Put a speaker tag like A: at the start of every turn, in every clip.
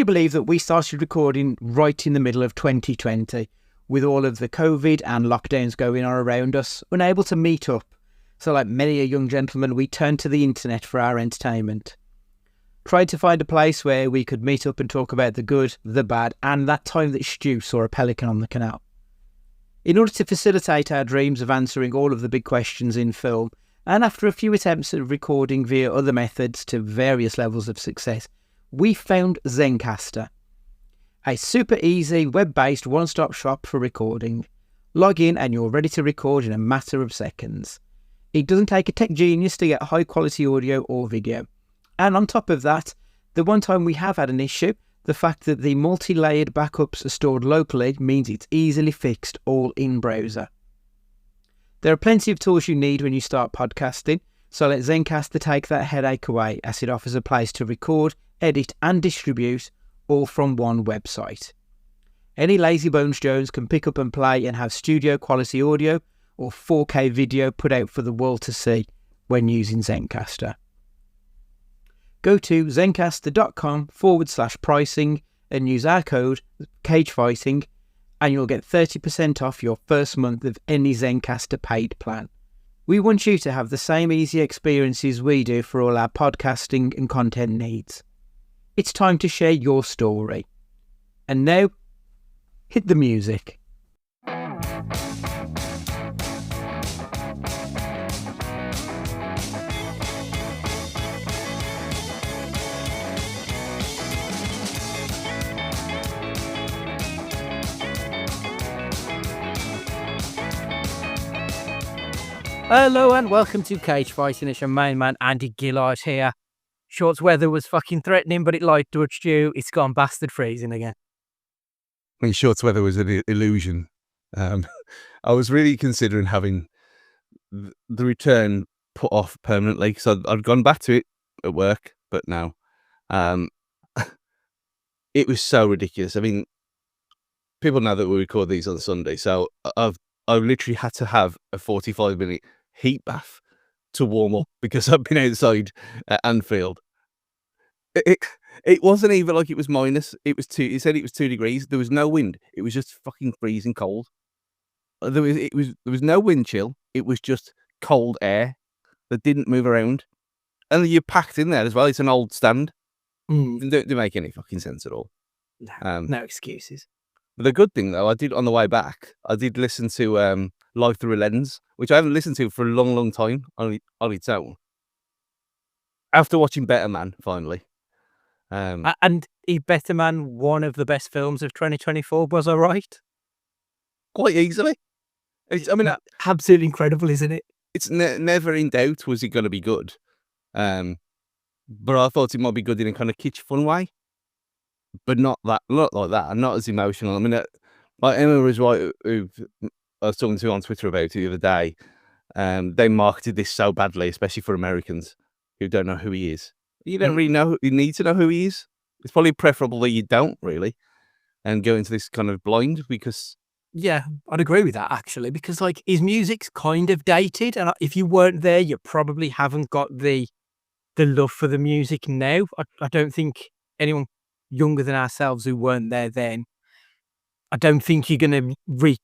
A: you believe that we started recording right in the middle of 2020 with all of the COVID and lockdowns going on around us, unable to meet up? So like many a young gentleman, we turned to the internet for our entertainment. Tried to find a place where we could meet up and talk about the good, the bad, and that time that Stu saw a pelican on the canal. In order to facilitate our dreams of answering all of the big questions in film, and after a few attempts at recording via other methods to various levels of success, we found Zencastr, a super easy web-based one-stop shop for recording. Log in and you're ready to record in a matter of seconds. It doesn't take a tech genius to get high quality audio or video. And on top of that, the one time we have had an issue, the fact that the multi-layered backups are stored locally means it's easily fixed all in browser. There are plenty of tools you need when you start podcasting, so let Zencastr take that headache away, as it offers a place to record, edit and distribute all from one website. Any lazy bones Jones can pick up and play and have studio quality audio or 4K video put out for the world to see when using Zencastr. Go to zencastr.com/pricing and use our code CAGEFIGHTING and you'll get 30% off your first month of any Zencastr paid plan. We want you to have the same easy experiences we do for all our podcasting and content needs. It's time to share your story. And now, hit the music. Hello and welcome to Cage Fighting. It's your main man Andy Gillard here. Short's weather was fucking threatening, but it light touched you. It's gone bastard freezing again.
B: I think Short's weather was an illusion. I was really considering having the return put off permanently because I'd gone back to it at work, but no. It was so ridiculous. I mean, people know that we record these on Sunday, so I literally had to have a 45-minute heat bath to warm up because I've been outside at Anfield. It wasn't even like it was minus. It was 2. He said it was 2 degrees. There was no wind. It was just fucking freezing cold. There was no wind chill. It was just cold air that didn't move around, and you're packed in there as well. It's an old stand. It don't make any fucking sense at all.
A: No excuses.
B: But the good thing, though, I did on the way back, I did listen to Live Through a Lens, which I haven't listened to for a long, long time on its own. After watching Better Man, finally.
A: And is Better Man one of the best films of 2024? Was I right?
B: Quite easily.
A: Absolutely incredible, isn't it?
B: It's never in doubt, was it going to be good? But I thought it might be good in a kind of kitsch fun way. But not like that, and not as emotional. I mean, like Emma was right, who I was talking to on Twitter about it the other day. They marketed this so badly, especially for Americans who don't know who he is. You don't really know. You need to know who he is. It's probably preferable that you don't really, and go into this kind of blind because.
A: Yeah, I'd agree with that actually, because like his music's kind of dated, and if you weren't there, you probably haven't got the love for the music now. I don't think anyone younger than ourselves who weren't there then, I don't think you're going to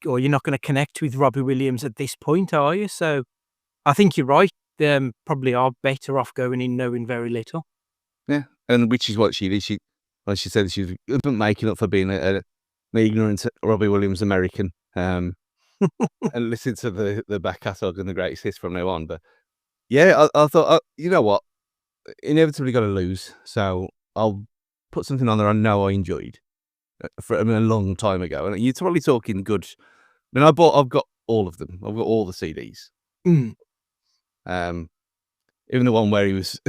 A: you're not going to connect with Robbie Williams at this point, are you? So I think you're right. They probably are better off going in knowing very little.
B: Yeah, and which is what she did. She said, she's making up for being an ignorant Robbie Williams American. And listen to the back catalogue and the greatest hits from now on. But yeah, I thought, you know what, inevitably got to lose, so I'll put something on there I know I enjoyed a long time ago. And you're probably talking good. I mean, I've got all of them. I've got all the CDs. Even the one where he was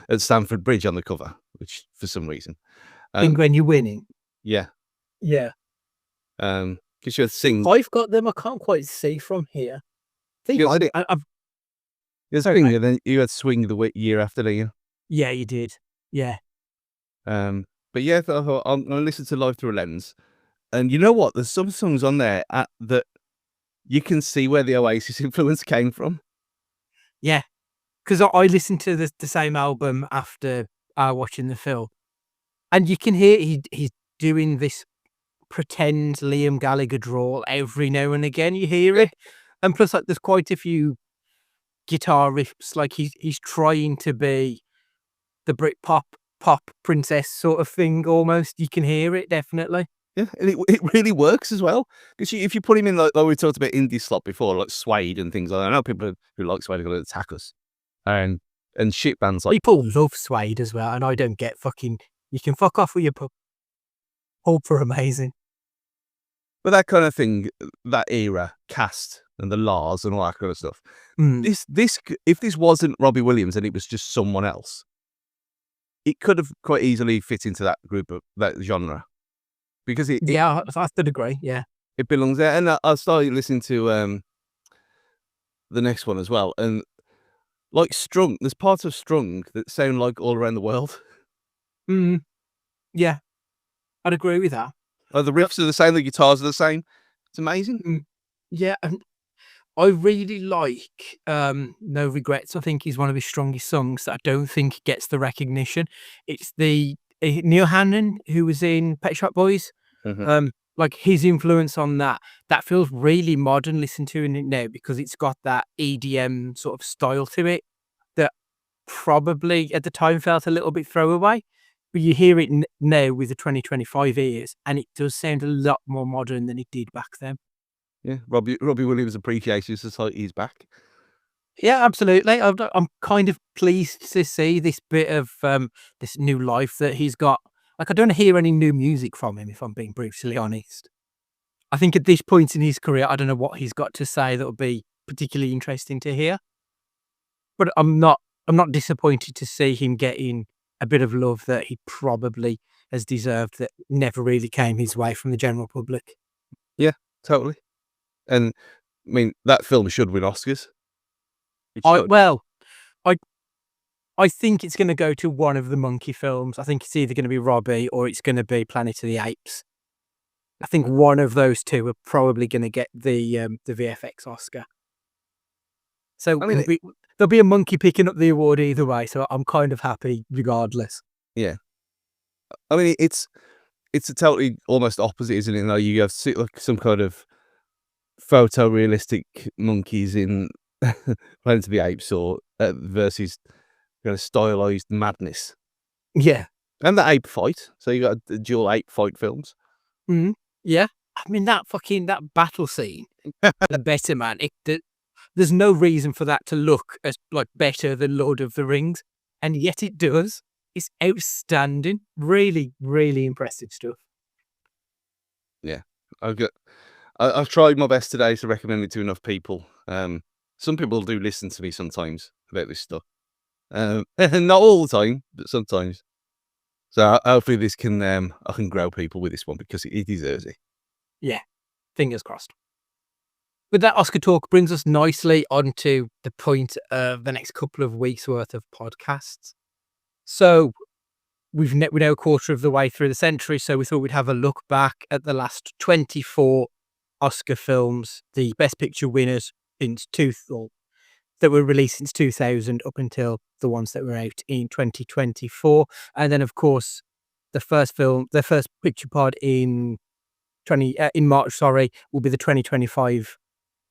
B: at Stamford Bridge on the cover, which for some reason.
A: Think when you're winning.
B: Yeah.
A: Yeah.
B: Because you sing.
A: I've got them. I can't quite see from here. And
B: then you had Swing the Year after, didn't you?
A: Yeah, you did. Yeah.
B: But yeah, I thought I'm going to listen to Live Through a Lens. And you know what? There's some songs on there that you can see where the Oasis influence came from.
A: Yeah. Because I listened to the same album after watching the film. And you can hear he's doing this pretend Liam Gallagher drawl every now and again. You hear it, and plus, like, there's quite a few guitar riffs. Like he's trying to be the Brit pop princess sort of thing. Almost, you can hear it definitely.
B: Yeah, and it really works as well. Because if you put him in, like we talked about indie slot before, like Suede and things like that. I know people who like Suede are going to attack us. And shit bands like
A: People love Suede as well, and I don't get fucking. You can fuck off with your Pulp are amazing.
B: but that kind of thing, that era, Cast and the Lars and all that kind of stuff. This if this wasn't Robbie Williams and it was just someone else, it could have quite easily fit into that group of that genre. Because
A: Yeah, I still agree. Yeah.
B: it belongs there. And I started listening to the next one as well. And like Strung, there's parts of Strung that sound like All Around the World.
A: Yeah, I'd agree with that.
B: The riffs are the same, the guitars are the same. It's amazing.
A: Yeah, and I really like No Regrets. I think is one of his strongest songs that I don't think gets the recognition. It's the Neil Hannon who was in Pet Shop Boys. Like his influence on that feels really modern. Listen to it now because it's got that EDM sort of style to it that probably at the time felt a little bit throwaway. But you hear it now with the 2025 ears, and it does sound a lot more modern than it did back then.
B: Yeah, Robbie Williams Appreciation Society is back.
A: Yeah, absolutely. I'm kind of pleased to see this bit of this new life that he's got. Like, I don't hear any new music from him, if I'm being brutally honest. I think at this point in his career, I don't know what he's got to say that would be particularly interesting to hear. But I'm not disappointed to see him getting a bit of love that he probably has deserved that never really came his way from the general public.
B: Yeah, totally. And I mean, that film should win Oscars.
A: I think it's going to go to one of the monkey films. I think it's either going to be Robbie or it's going to be Planet of the Apes. I think one of those two are probably going to get the VFX Oscar. So
B: I mean,
A: there'll be a monkey picking up the award either way. So I'm kind of happy regardless.
B: yeah. I mean, it's a totally almost opposite, isn't it? Like you have like some kind of photorealistic monkeys in Planet of the Apes or versus kind of stylized madness.
A: Yeah.
B: And the ape fight. So you got the dual ape fight films.
A: Yeah. I mean, that battle scene, the better man. There's no reason for that to look as like better than Lord of the Rings, and yet it does. It's outstanding. Really, really impressive stuff.
B: Yeah, I've tried my best today to recommend it to enough people. Some people do listen to me sometimes about this stuff. Not all the time, but sometimes. So hopefully this can I can grow people with this one because it deserves it.
A: Yeah, fingers crossed. But that Oscar talk brings us nicely onto the point of the next couple of weeks worth of podcasts. So we're now a quarter of the way through the century, so we thought we'd have a look back at the last 24 Oscar films, the Best Picture winners that were released since 2000 up until the ones that were out in 2024. And then, of course, the first picture pod in March, will be the 2025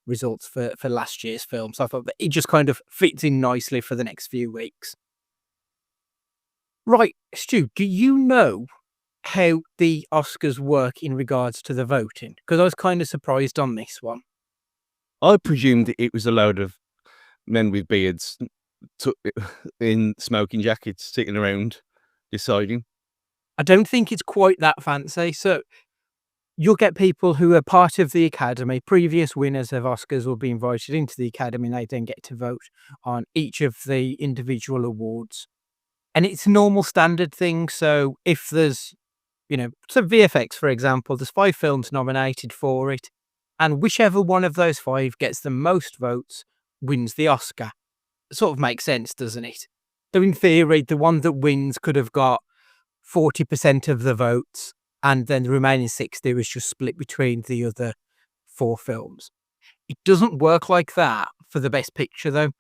A: results for last year's film. So I thought that it just kind of fits in nicely for the next few weeks. Right, Stu, do you know how the Oscars work in regards to the voting? Because I was kind of surprised on this one.
B: I presumed it was a load of men with beards in smoking jackets sitting around deciding.
A: I don't think it's quite that fancy. So you'll get people who are part of the Academy. Previous winners of Oscars will be invited into the Academy and they then get to vote on each of the individual awards. And it's a normal standard thing. So if there's, so VFX, for example, there's 5 films nominated for it. And whichever one of those 5 gets the most votes wins the Oscar. It sort of makes sense, doesn't it? So in theory, the one that wins could have got 40% of the votes, and then the remaining 60 was just split between the other 4 films. It doesn't work like that for the Best Picture, though.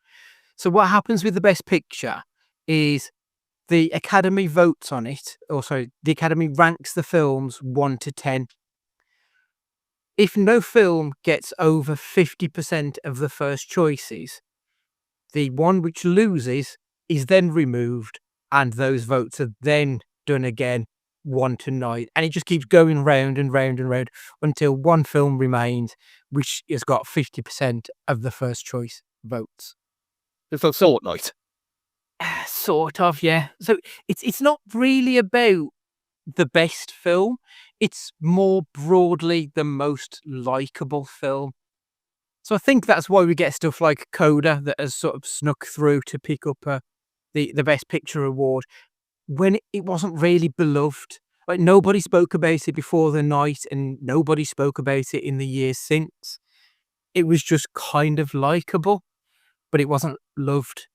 A: So what happens with the Best Picture is the Academy votes on it. Also, the Academy ranks the films 1 to 10. If no film gets over 50% of the first choices, the one which loses is then removed, and those votes are then done again 1 to 9. And it just keeps going round and round and round until one film remains, which has got 50% of the first choice votes.
B: It's like Fortnite.
A: Sort of, yeah. So it's not really about the best film. It's more broadly the most likable film. So I think that's why we get stuff like Coda that has sort of snuck through to pick up the Best Picture award when it wasn't really beloved. Like, nobody spoke about it before the night, and nobody spoke about it in the years since. It was just kind of likable, but it wasn't loved.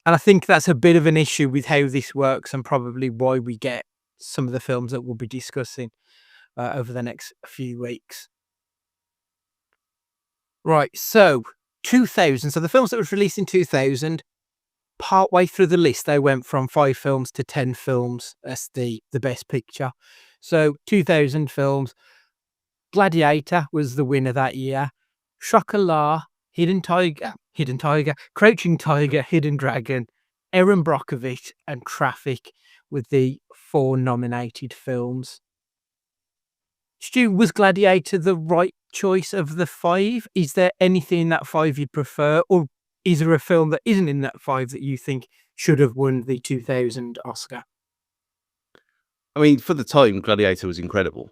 A: And I think that's a bit of an issue with how this works, and probably why we get some of the films that we'll be discussing over the next few weeks. Right, so 2000. So the films that was released in 2000, partway through the list, they went from 5 films to 10 films as the Best Picture. So 2000 films. Gladiator was the winner that year. Chocolat, Hidden Tiger, Crouching Tiger, Hidden Dragon, Erin Brockovich, and Traffic with the 4 nominated films. Stu, was Gladiator the right choice of the 5? Is there anything in that 5 you prefer, or is there a film that isn't in that 5 that you think should have won the 2000 Oscar?
B: I mean, for the time, Gladiator was incredible.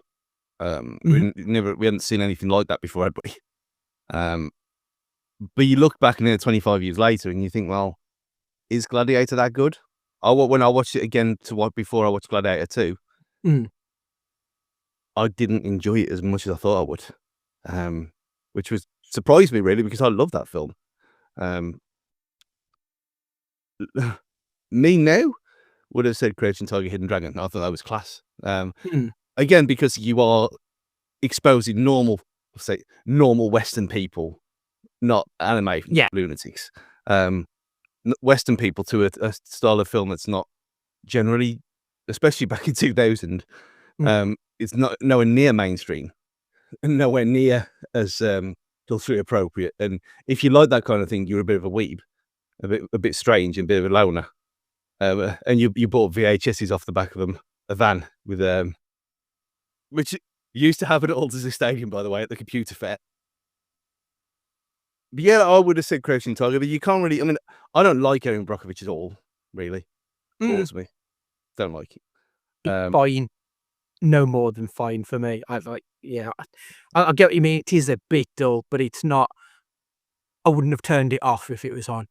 A: Mhm.
B: We hadn't seen anything like that before, had we? But you look back and 25 years later, and you think, well, is Gladiator that good? When I watched it again before I watched Gladiator 2,
A: Mm.
B: I didn't enjoy it as much as I thought I would, which surprised me really, because I love that film. Me now would have said Crouching Tiger, Hidden Dragon. I thought that was class.
A: Mm.
B: Again, because you are exposing normal Western people, not anime
A: Yeah.
B: lunatics, Western people to a style of film that's not generally, especially back in 2000, it's not nowhere near mainstream, and nowhere near as culturally appropriate. And if you like that kind of thing, you're a bit of a weeb, a bit strange, and a bit of a loner. And you bought VHSs off the back of a van with which used to happen at Aldersley Stadium, by the way, at the computer fair. But yeah, I would have said Crouching Tiger, but you can't really. I mean, I don't like Erin Brockovich at all. Really, bores me. Don't like it.
A: Fine. No more than fine for me. I get what you mean. It is a bit dull, but it's not. I wouldn't have turned it off if it was on.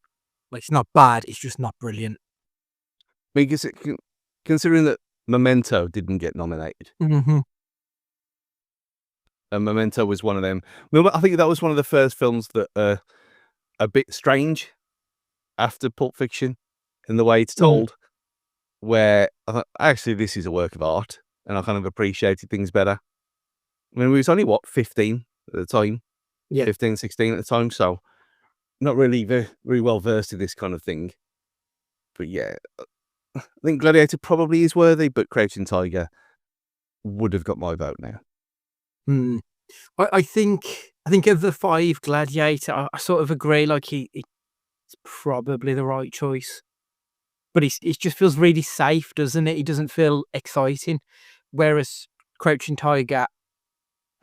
A: Like, it's not bad. It's just not brilliant.
B: Because considering that Memento didn't get nominated,
A: Mm-hmm.
B: and Memento was one of them. Well, I think that was one of the first films that are a bit strange after Pulp Fiction in the way it's told, where I thought, actually, this is a work of art, and I kind of appreciated things better. I mean, we was only, 15 at the time?
A: Yeah.
B: 15, 16 at the time, so not really very well versed in this kind of thing. But yeah, I think Gladiator probably is worthy, but Crouching Tiger would have got my vote now.
A: I think of the 5, Gladiator, I sort of agree. Like, it's probably the right choice, but it just feels really safe, doesn't it? It doesn't feel exciting. Whereas Crouching Tiger,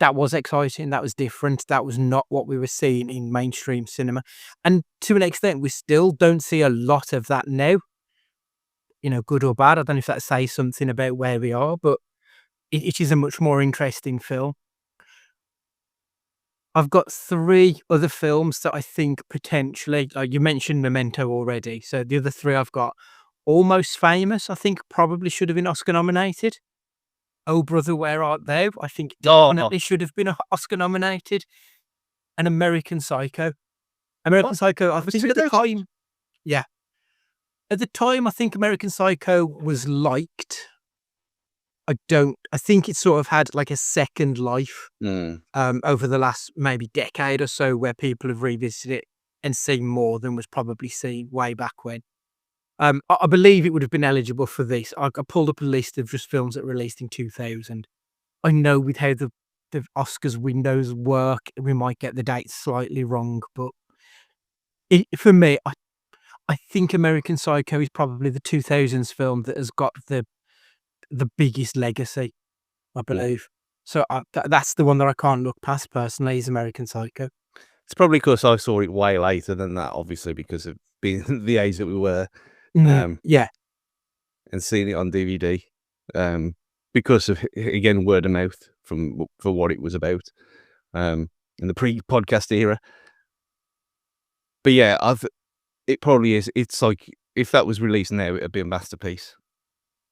A: that was exciting. That was different. That was not what we were seeing in mainstream cinema, and to an extent, we still don't see a lot of that now. Good or bad. I don't know if that says something about where we are, but it is a much more interesting film. I've got 3 other films that I think potentially, you mentioned Memento already. So the other 3 I've got: Almost Famous, I think probably should have been Oscar nominated. Oh Brother, Where Art Thou? I think definitely should have been Oscar nominated. And American Psycho. American Psycho, I think at the time, yeah. At the time, I think American Psycho was liked. I think it sort of had like a second life over the last maybe decade or so, where people have revisited it and seen more than was probably seen way back when.
C: I believe it would have been eligible for this. I pulled up a list of just films that were released in 2000. I know with how the Oscars windows work, we might get the dates slightly wrong, but for me, I think American Psycho is probably the 2000s film that has got the biggest legacy, I believe. So that's the one that I can't look past personally, is American Psycho.
B: It's probably because I saw it way later than that, obviously, because of being the age that we were,
C: Yeah.
B: and seeing it on DVD, because of, again, word of mouth for what it was about, in the pre-podcast era. But yeah, it probably is. It's like, if that was released now, it'd be a masterpiece.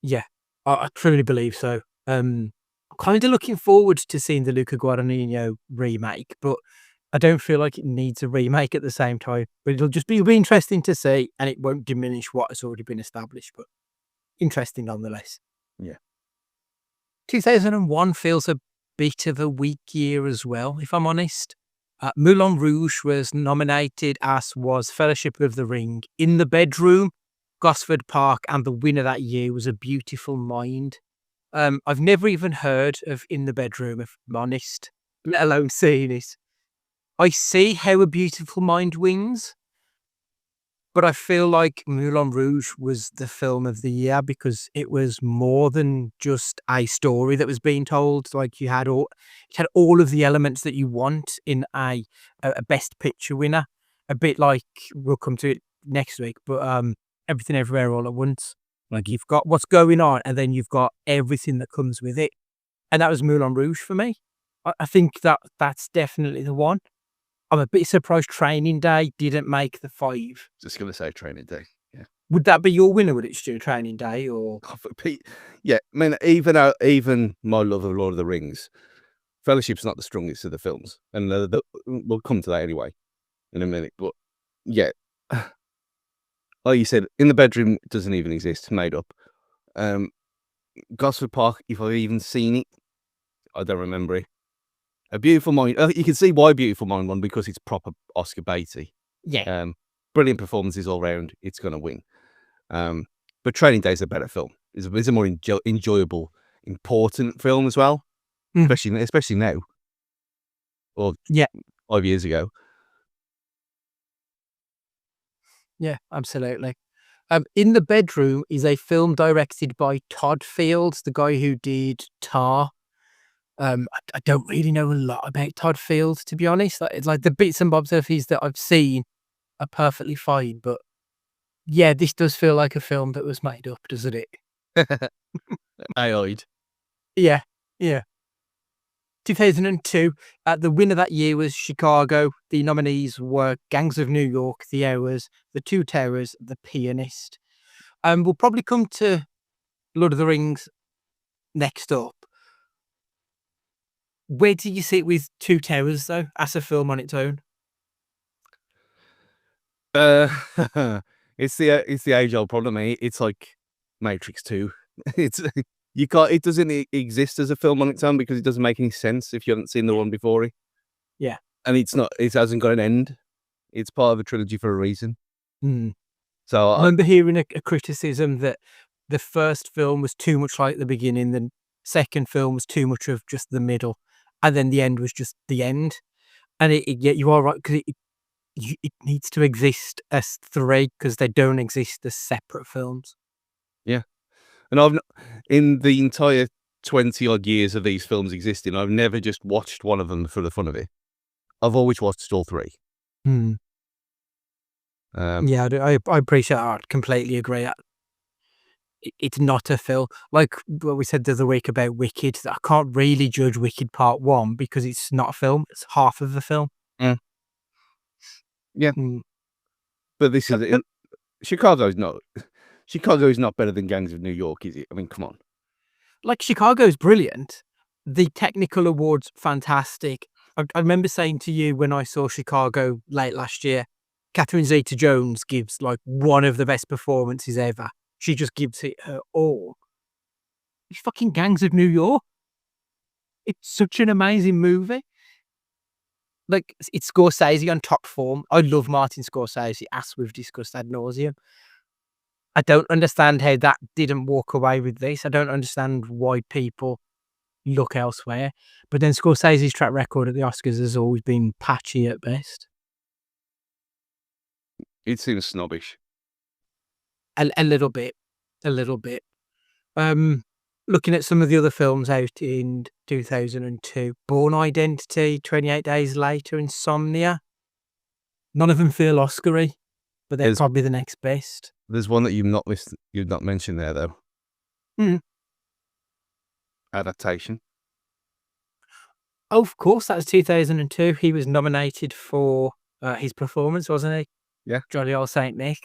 C: Yeah, I truly believe so. I'm kind of looking forward to seeing the Luca Guadagnino remake, but I don't feel like it needs a remake at the same time. But it'll be interesting to see, and it won't diminish what has already been established, but interesting nonetheless.
B: Yeah.
C: 2001 feels a bit of a weak year as well, if I'm honest. Moulin Rouge was nominated, as was Fellowship of the Ring. In the Bedroom, Gosford Park, and the winner that year was A Beautiful Mind. I've never even heard of In the Bedroom, if I'm honest, let alone seeing it. I see how A Beautiful Mind wins, but I feel like Moulin Rouge was the film of the year because it was more than just a story that was being told. Like it had all of the elements that you want in a Best Picture winner. A bit like, we'll come to it next week, but Everything Everywhere All at Once. Like, you've got what's going on, and then you've got everything that comes with it. And that was Moulin Rouge for me. I think that's definitely the one. I'm a bit surprised Training Day didn't make the 5.
B: Just going to say Training Day. Yeah.
C: Would that be your winner, would it, Stu, Training Day? Or
B: Yeah, I mean, even my love of Lord of the Rings, Fellowship's not the strongest of the films. And we'll come to that anyway in a minute. But yeah, like you said, In the Bedroom doesn't even exist, made up. Gosford Park, if I've even seen it, I don't remember it. A Beautiful Mind, you can see why Beautiful Mind won, because it's proper Oscar baity.
C: yeah.
B: Brilliant performances all round. It's going to win. But Training Day is a better film. It's a more enjoyable, important film as well, especially now, or 5 years ago.
C: Yeah, absolutely. In the Bedroom is a film directed by Todd Fields, the guy who did Tar. I don't really know a lot about Todd Fields, to be honest. It's like the bits and bobs of his that I've seen are perfectly fine, but yeah, this does feel like a film that was made up, doesn't it?
B: AI'd.
C: Yeah. 2002, the winner that year was Chicago. The nominees were Gangs of New York, The Hours, The Two Towers, The Pianist. We'll probably come to Lord of the Rings next up. Where do you sit with Two Towers, though, as a film on its own?
B: It's the age-old problem. It's like Matrix 2. It doesn't exist as a film on its own because it doesn't make any sense if you haven't seen the one before it.
C: Yeah.
B: And it hasn't got an end. It's part of a trilogy for a reason. So
C: I remember hearing a criticism that the first film was too much like the beginning, the second film was too much of just the middle, and then the end was just the end. And yeah, you are right, because it needs to exist as 3 because they don't exist as separate films.
B: Yeah. And in the entire 20 odd years of these films existing, I've never just watched one of them for the fun of it. I've always watched all 3.
C: Yeah, I appreciate that. I completely agree. It's not a film. Like what we said the other week about Wicked, I can't really judge Wicked Part 1 because it's not a film. It's half of the film.
B: Yeah. But this is it. Chicago's not better than Gangs of New York, is it? I mean, come on.
C: Like, Chicago's brilliant. The technical awards, fantastic. I remember saying to you when I saw Chicago late last year, Catherine Zeta-Jones gives like one of the best performances ever. She just gives it her all. It's fucking Gangs of New York. It's such an amazing movie. Like, it's Scorsese on top form. I love Martin Scorsese, as we've discussed ad nauseum. I don't understand how that didn't walk away with this. I don't understand why people look elsewhere. But then Scorsese's track record at the Oscars has always been patchy at best.
B: It seems snobbish.
C: A little bit. A little bit. Looking at some of the other films out in 2002, Born Identity, 28 Days Later, Insomnia. None of them feel Oscar-y, but they're
B: There's-
C: probably the next best.
B: There's one that you've not mentioned there though.
C: Hmm.
B: Adaptation.
C: Oh, of course, that was 2002. He was nominated for his performance, wasn't he?
B: Yeah.
C: Jolly Old Saint Nick.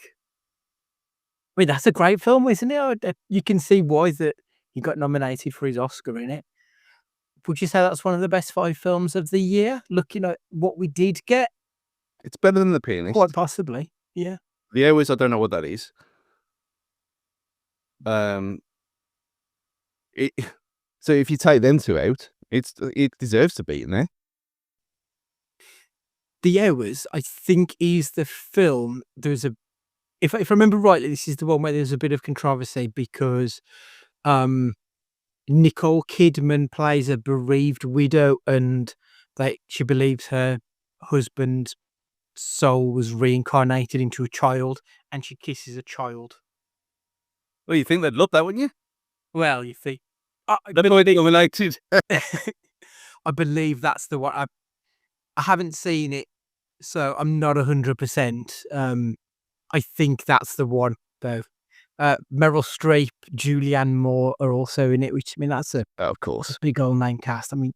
C: I mean, that's a great film, isn't it? You can see why that he got nominated for his Oscar in it. Would you say that's one of the best 5 films of the year? Looking at what we did get,
B: It's better than The Pianist.
C: quite possibly. Yeah.
B: The Hours, I don't know what that is. So if you take them two out, it deserves to be in there.
C: The Hours, I think, is the film. There's a, if I remember rightly, this is the one where there's a bit of controversy because Nicole Kidman plays a bereaved widow, and she believes her husband's soul was reincarnated into a child, and she kisses a child.
B: Well, you think they'd love that, wouldn't you?
C: Well, you see,
B: They're already nominated.
C: I believe that's the one. I haven't seen it, so I'm not 100%. I think that's the one, though. Meryl Streep, Julianne Moore are also in it, which, I mean, that's a
B: Of course.
C: big old name cast. I mean,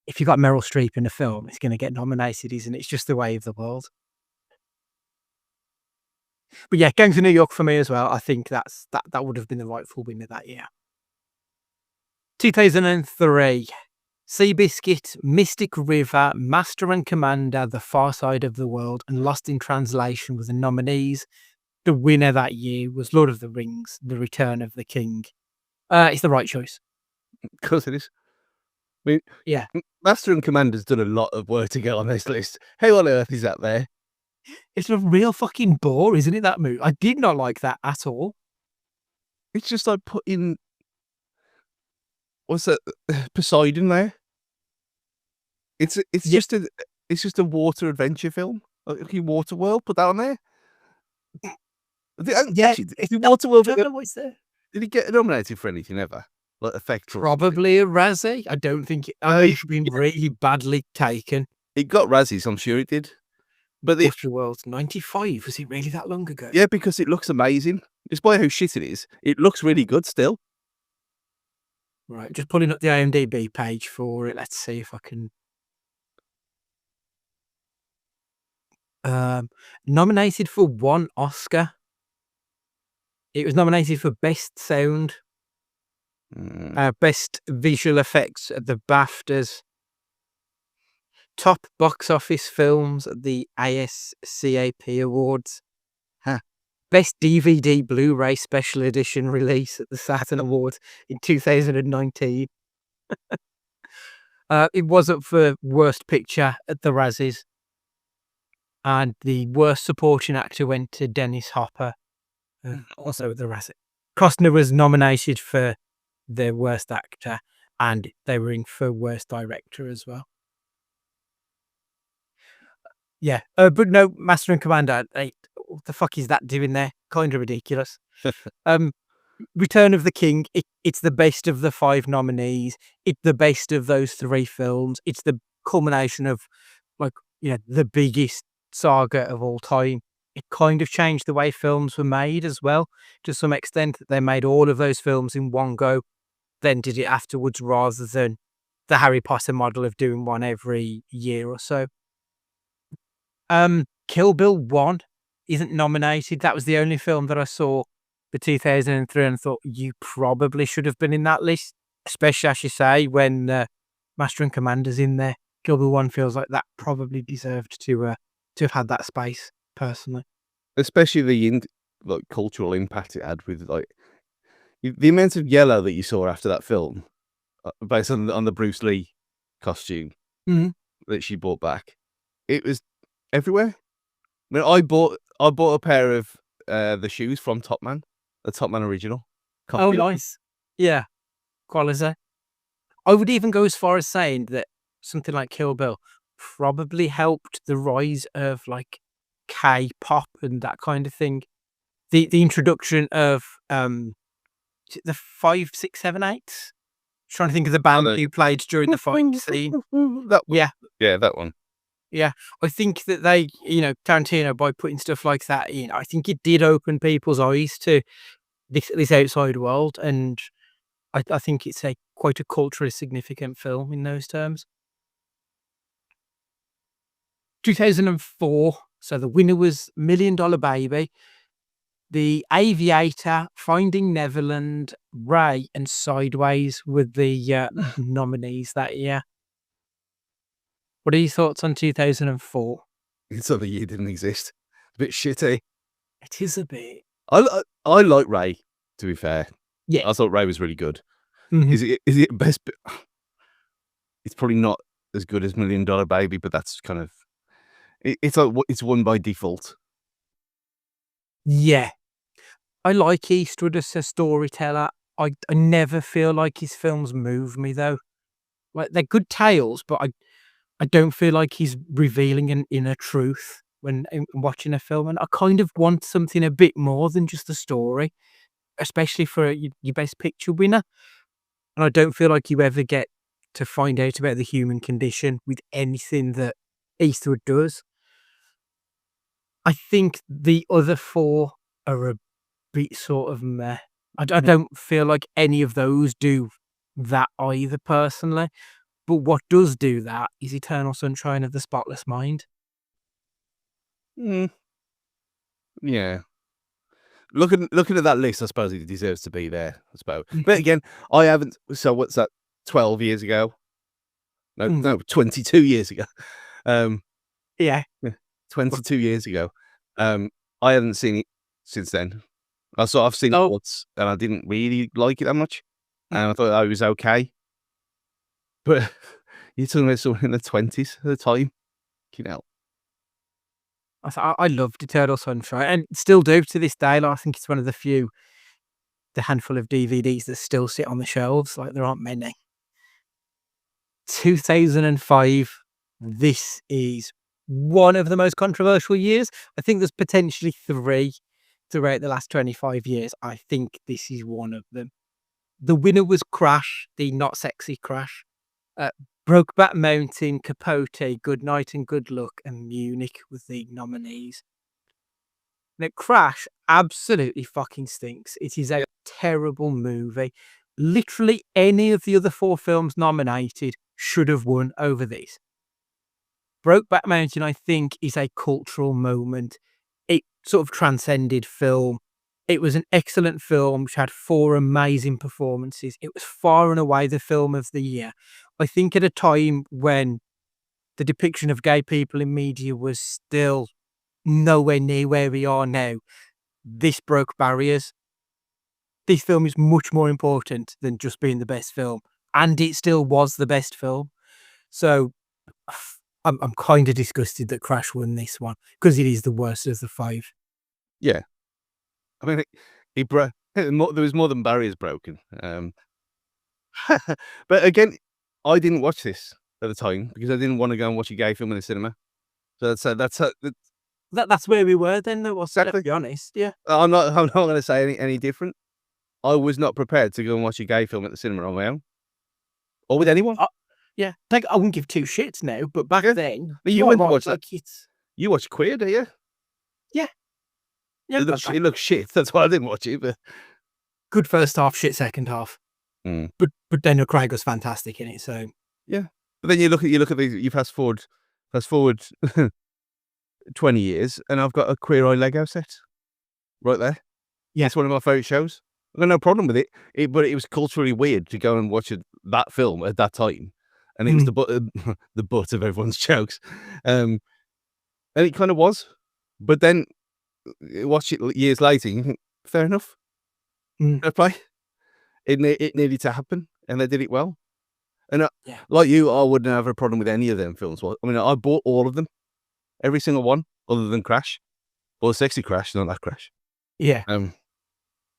C: if you got Meryl Streep in a film, it's going to get nominated, isn't it? It's just the way of the world. But yeah, Gangs of New York for me as well. I think that would have been the rightful winner that year. 2003, Seabiscuit, Mystic River, Master and Commander, The Far Side of the World, and Lost in Translation were the nominees. The winner that year was Lord of the Rings, The Return of the King. It's the right choice.
B: Of course it is. I mean,
C: Yeah.
B: Master and Commander's done a lot of work to get on this list. How on earth is that there?
C: It's a real fucking bore, isn't it, that movie? I did not like that at all.
B: It's just like putting what's that Poseidon there. It's
C: Yeah.
B: just a water adventure film. Like Water World, put that on there.
C: Yeah,
B: Actually, did Water World
C: don't know what's there.
B: did he get nominated for anything ever? Like effect or something?
C: Probably a Razzie. I don't think it's been really badly taken.
B: It got Razzies, I'm sure it did. But
C: Water World 95, was it really that long ago?
B: yeah, because it looks amazing. Despite how shit it is, it looks really good still.
C: Right, just pulling up the IMDb page for it. Let's see if I can. Nominated for 1 Oscar. It was nominated for Best Sound, Best Visual Effects at the BAFTAs, Top Box Office Films at the ASCAP Awards, Best DVD Blu-ray Special Edition release at the Saturn Awards in 2019. It was up for Worst Picture at the Razzies, and the Worst Supporting Actor went to Dennis Hopper, also at the Razzies. Costner was nominated for the Worst Actor, and they were in for Worst Director as well. Yeah, but no, Master and Commander, what the fuck is that doing there? Kind of ridiculous. Return of the King, it's the best of the 5 nominees. It's the best of those 3 films. It's the culmination of, like, the biggest saga of all time. It kind of changed the way films were made as well, to some extent. They made all of those films in one go, then did it afterwards, rather than the Harry Potter model of doing one every year or so. Kill Bill 1 isn't nominated. That was the only film that I saw for 2003 and thought you probably should have been in that list, especially, as you say, when Master and Commander's in there. Kill Bill 1 feels like that probably deserved to have had that space, personally.
B: Especially the cultural impact it had with the amount of yellow that you saw after that film, based on the Bruce Lee costume that she brought back. It was everywhere. I mean, I bought a pair of the shoes from Top Man, the Top Man original.
C: Oh,
B: Copy of them.
C: nice. Yeah, quality. I would even go as far as saying that something like Kill Bill probably helped the rise of like K-pop and that kind of thing. The introduction of is it the 5, 6, 7, 8? Trying to think of the band
B: the-
C: who played during the fight scene.
B: That one.
C: Yeah,
B: Yeah, that one.
C: yeah. I think that they, Tarantino, by putting stuff like that in, I think it did open people's eyes to this outside world, and I think it's quite a culturally significant film in those terms. 2004. So the winner was $1 Million Baby, The Aviator, Finding Neverland, Ray, and Sideways were the nominees that year. What are your thoughts on 2004?
B: It's like the year didn't exist. A bit shitty.
C: It is a bit.
B: I like Ray. To be fair,
C: Yeah.
B: I thought Ray was really good.
C: Mhm.
B: Is it best? It's probably not as good as $1 Million Baby, but that's kind of. It's like it's one by default.
C: Yeah. I like Eastwood as a storyteller. I never feel like his films move me though. Like they're good tales, but I don't feel like he's revealing an inner truth when watching a film, and I kind of want something a bit more than just a story, especially for your Best Picture winner. And I don't feel like you ever get to find out about the human condition with anything that Eastwood does. I think the other four are a bit sort of meh. I don't feel like any of those do that either, personally. But what does do that is Eternal Sunshine of the Spotless Mind.
B: Mm, yeah. Looking at that list, I suppose it deserves to be there. I suppose, but again, I haven't. So what's that? 12 years ago? No,
C: Mm.
B: no, 22 years ago. Um,
C: Yeah.
B: 22 years ago. I haven't seen it since then. I've seen it
C: Oh.
B: once, and I didn't really like it that much,
C: Mm.
B: and I thought I was okay. But you're talking about someone in the 20s at the time, you know.
C: I loved Eternal Sunshine and still do to this day. Like, I think it's one of the handful of DVDs that still sit on the shelves. Like there aren't many. 2005. This is one of the most controversial years. I think there's potentially 3 throughout the last 25 years. I think this is one of them. The winner was Crash, the not sexy Crash. Brokeback Mountain, Capote, Good Night and Good Luck, and Munich was the nominees. Now, Crash absolutely fucking stinks. It is a terrible movie. Literally any of the other 4 films nominated should have won over this. Brokeback Mountain, I think, is a cultural moment. It sort of transcended film. It was an excellent film which had 4 amazing performances. It was far and away the film of the year. I think at a time when the depiction of gay people in media was still nowhere near where we are now, this broke barriers. This film is much more important than just being the best film, and it still was the best film. So I'm kind of disgusted that Crash won this one because it is the worst of the 5.
B: Yeah, I mean, there was more than barriers broken. But again, I didn't watch this at the time because I didn't want to go and watch a gay film in the cinema. So that's
C: That's where we were then, though.
B: Exactly.
C: Let's be honest, yeah.
B: I'm not going to say any different. I was not prepared to go and watch a gay film at the cinema on my own or with anyone.
C: Yeah, like I wouldn't give 2 shits now, but back
B: Yeah.
C: then,
B: But you went to
C: right,
B: watch that.
C: like it's
B: You watch Queer, do you?
C: yeah,
B: It looks shit. That's why I didn't watch it. But
C: good first half, shit second half.
B: Mm.
C: But Daniel Craig was fantastic in it. So
B: yeah. But then you look at these. You fast forward 20 years, and I've got a Queer Eye Lego set right there.
C: Yeah.
B: It's one of my favorite shows. I've got no problem with it. But it was culturally weird to go and watch that film at that time, and it was the butt of everyone's jokes, and it kind of was. But then watch it years later, you think, fair enough. Fair play. It needed to happen, and they did it well. And like you, I wouldn't have a problem with any of them films. I mean, I bought all of them, every single one, other than Crash, or Sexy Crash, not that Crash.
C: Yeah.
B: Um,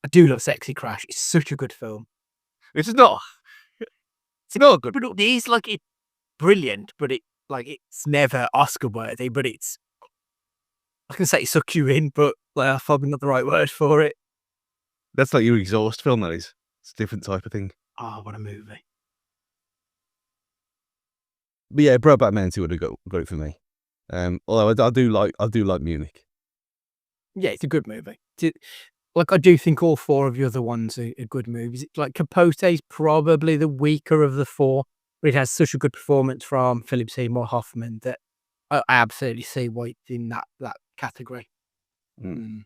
C: I do love Sexy Crash. It's such a good film.
B: it's not. It's not good.
C: But it is like it's brilliant, but it's never Oscar worthy, but I can say it sucks you in, but that's probably not the right word for it.
B: That's like your exhaust film. That is. It's a different type of thing.
C: Oh, what a movie.
B: But yeah, Brokeback Mountain would have got it for me. Although I do like Munich.
C: Yeah, it's a good movie. I do think all four of the other ones are good movies. Like Capote is probably the weaker of the four, but it has such a good performance from Philip Seymour Hoffman that I absolutely see why it's in that category.
B: Mm.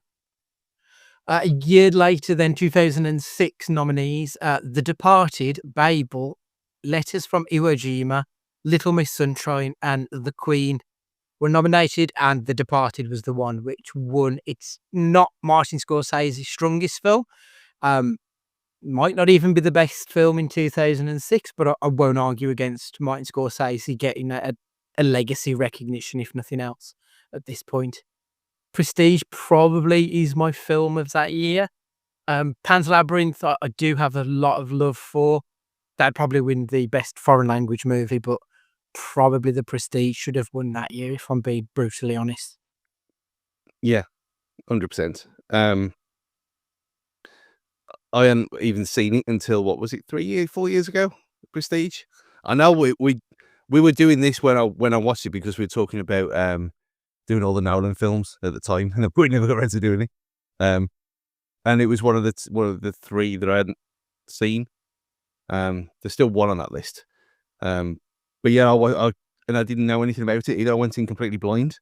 C: A year later, then 2006 nominees: The Departed, Babel, Letters from Iwo Jima, Little Miss Sunshine, and The Queen were nominated, and The Departed was the one which won. It's not Martin Scorsese's strongest film. Might not even be the best film in 2006, but I won't argue against Martin Scorsese getting a legacy recognition, if nothing else, at this point. Prestige probably is my film of that year. Pan's Labyrinth, I do have a lot of love for. That'd probably win the best foreign language movie, but probably The Prestige should have won that year, if I'm being brutally honest.
B: Yeah, 100%. I hadn't even seen it until, what was it, 4 years ago? Prestige. I know we were doing this when I watched it because we were talking about doing all the Nolan films at the time, and we never got around to doing it. And it was one of the three that I hadn't seen. There's still one on that list. But yeah, I didn't know anything about it. I went in completely blind,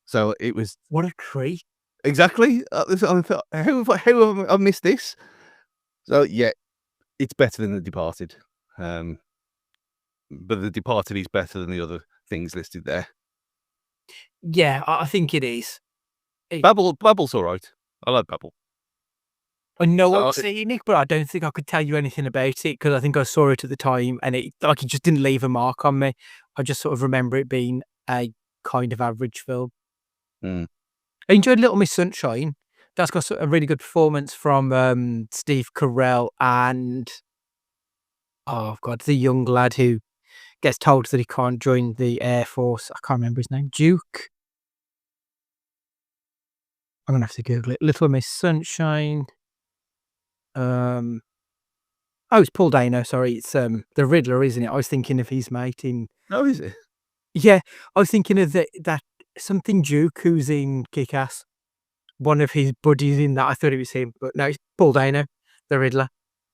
B: so it was
C: What a treat!
B: exactly. I thought, how have I missed this? So yeah, it's better than The Departed. But The Departed is better than the other things listed there.
C: Yeah, I think it is.
B: Babble's all right. I like Babble.
C: I know I've seen it, but I don't think I could tell you anything about it because I think I saw it at the time and it just didn't leave a mark on me. I just sort of remember it being a kind of average film.
B: Mm.
C: I enjoyed Little Miss Sunshine. That's got a really good performance from Steve Carell and the young lad who gets told that he can't join the Air Force. I can't remember his name. Duke. I'm gonna have to Google it. Little Miss Sunshine. It's Paul Dano. Sorry, it's the Riddler, isn't it? I was thinking of his mate in.
B: Oh, is it?
C: Yeah, I was thinking of that something Duke who's in Kick-Ass. One of his buddies in that. I thought it was him, but no, it's Paul Dano, the Riddler.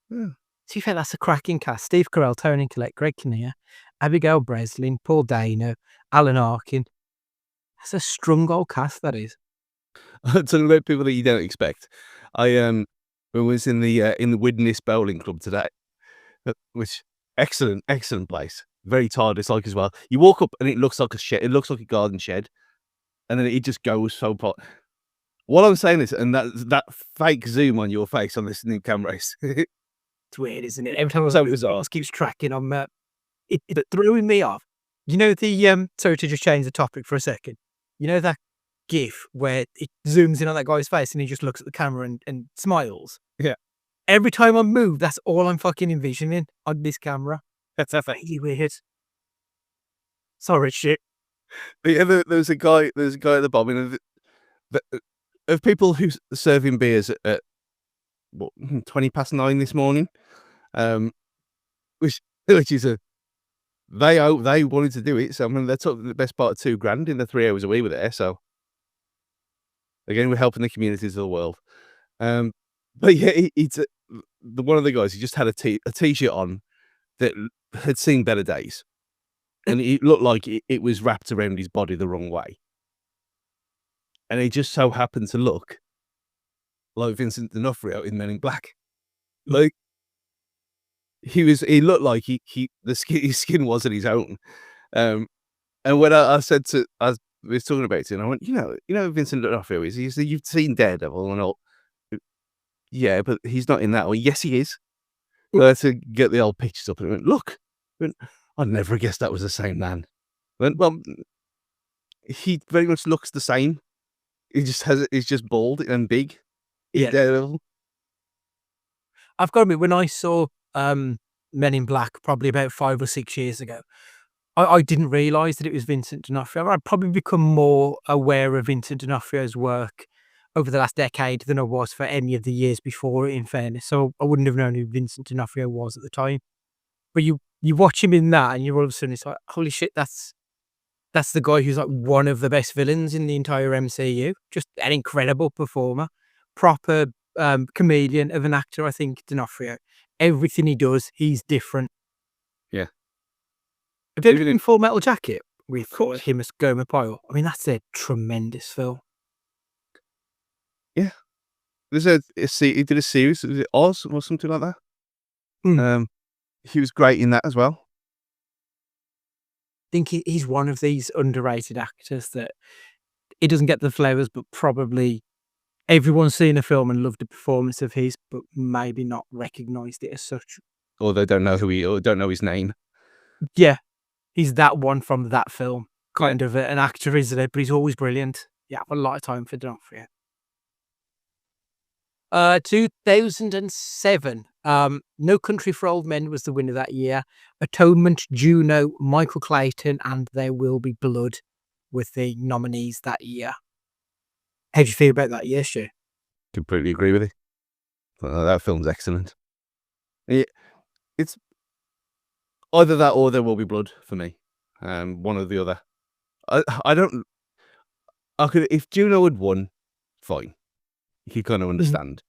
B: Yeah.
C: To be fair, that's a cracking cast. Steve Carell, Tony Collette, Greg Kinnear, Abigail Breslin, Paul Dano, Alan Arkin. That's a strong old cast, that is.
B: Talking about people that you don't expect. I was in the Widnes Bowling Club today, which excellent place. Very TARDIS like as well. You walk up and it looks like a shed. It looks like a garden shed, and then it just goes so pot. What I'm saying is, and that fake zoom on your face on this new camera is
C: it's weird, isn't it? Every time it keeps tracking on it throwing me off. You know the sorry to just change the topic for a second. You know that GIF where it zooms in on that guy's face and he just looks at the camera and smiles.
B: Yeah.
C: Every time I move, that's all I'm fucking envisioning on this camera. That's really weird. Sorry, shit.
B: Yeah, there's a guy at the bottom of people who serving beers at 9:20 this morning, which is they wanted to do it. So I mean, they took the best part of $2,000 in the 3 hours a week were there. So again, we're helping the communities of the world. But yeah, it's one of the guys. He just had a t-shirt on that had seen better days, and it looked like it was wrapped around his body the wrong way. And he just so happened to look like Vincent D'Onofrio in Men in Black. Like he looked like his skin wasn't his own. And when I was talking about it, and I went, you know, Vincent D'Onofrio is. He said, you've seen Daredevil and all. Yeah, but he's not in that one. Yes, he is. So I had to get the old pictures up and I went, look. I'd never guessed that was the same man. I went, well, he very much looks the same. He's just bald and big.
C: Yeah.
B: Daredevil.
C: I've got to admit, when I saw Men in Black probably about 5 or 6 years ago, I didn't realise that it was Vincent D'Onofrio. I'd probably become more aware of Vincent D'Onofrio's work over the last decade than I was for any of the years before it, in fairness. So I wouldn't have known who Vincent D'Onofrio was at the time. But you watch him in that and you're all of a sudden, it's like, holy shit, that's the guy who's like one of the best villains in the entire MCU. Just an incredible performer. Proper comedian of an actor, I think, D'Onofrio. Everything he does, he's different.
B: Yeah.
C: Have you ever
B: Even
C: seen
B: in-
C: Full Metal Jacket with
B: course.
C: him as Gomer Pyle? I mean, that's a tremendous film.
B: There's he did a series, was it Oz or something like that?
C: Mm.
B: He was great in that as well.
C: I think he's one of these underrated actors that he doesn't get the flowers, but probably everyone's seen a film and loved a performance of his, but maybe not recognised it as such.
B: Or they don't know or don't know his name.
C: Yeah, he's that one from that film. Kind of an actor, isn't it? But he's always brilliant. Yeah, I've got a lot of time for D'Onofrio. 2007. No Country for Old Men was the winner that year. Atonement, Juno, Michael Clayton, and There Will Be Blood with the nominees that year. How do you feel about that year, Stu?
B: Completely agree with you. That film's excellent. It's either that or There Will Be Blood for me. One or the other. I don't. I could, if Juno had won, fine. You could kind of understand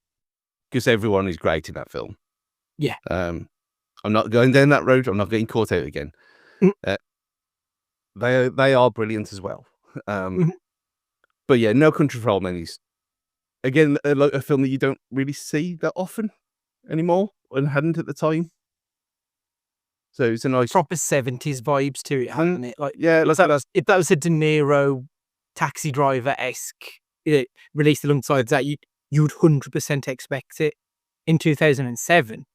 B: because everyone is great in that film.
C: Yeah.
B: I'm not going down that road. I'm not getting caught out again. They are brilliant as well. But yeah, No Country for Old Men is again like a film that you don't really see that often anymore and hadn't at the time. So it's a nice
C: proper 70s vibes to it, hasn't it? Like,
B: yeah,
C: if that was a De Niro Taxi Driver-esque released alongside that, you would 100% expect it. In 2007,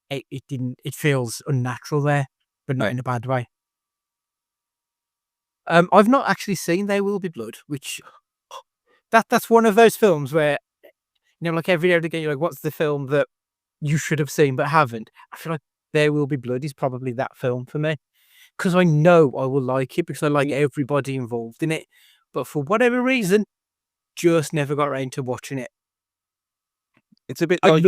C: it didn't. It feels unnatural there, but not in a bad way. I've not actually seen There Will Be Blood, which that's one of those films where, like every now and again, you're like, what's the film that you should have seen but haven't? I feel like There Will Be Blood is probably that film for me. Because I know I will like it because I like everybody involved in it. But for whatever reason, just never got around to watching it.
B: It's a bit like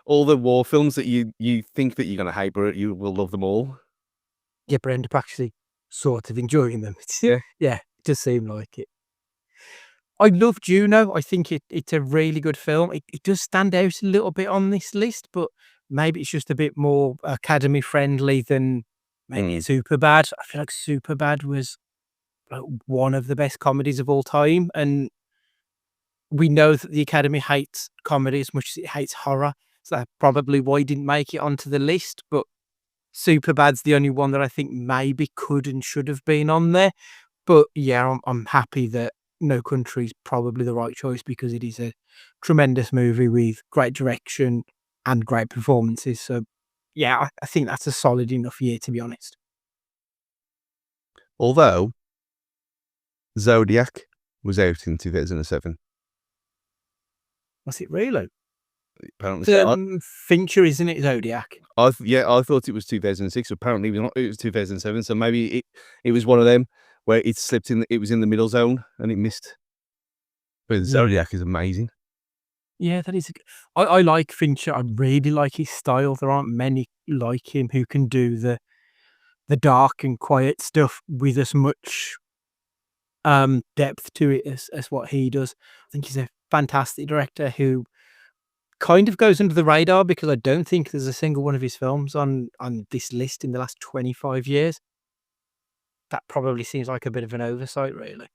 B: all the war films that you think that you're going to hate, but you will love them all.
C: Yeah, but I end up actually sort of enjoying them.
B: Yeah.
C: Yeah, it does seem like it. I love Juno. I think it's a really good film. It does stand out a little bit on this list, but maybe it's just a bit more Academy friendly than maybe Superbad. I feel like Superbad was one of the best comedies of all time, and we know that the Academy hates comedy as much as it hates horror, so that's probably why it didn't make it onto the list. But Superbad's the only one that I think maybe could and should have been on there. But yeah, I'm happy that No Country's probably the right choice because it is a tremendous movie with great direction and great performances. So yeah, I think that's a solid enough year, to be honest.
B: Although Zodiac was out in 2007.
C: Was it really?
B: Apparently,
C: Fincher, isn't it? Zodiac.
B: I thought it was 2006. Apparently, it was 2007. So maybe it was one of them where it slipped in. It was in the middle zone and it missed. But Zodiac is amazing.
C: Yeah, that is. I like Fincher. I really like his style. There aren't many like him who can do the dark and quiet stuff with as much depth to it as what he does. I think he's a fantastic director who kind of goes under the radar because I don't think there's a single one of his films on this list in the last 25 years. That probably seems like a bit of an oversight, really.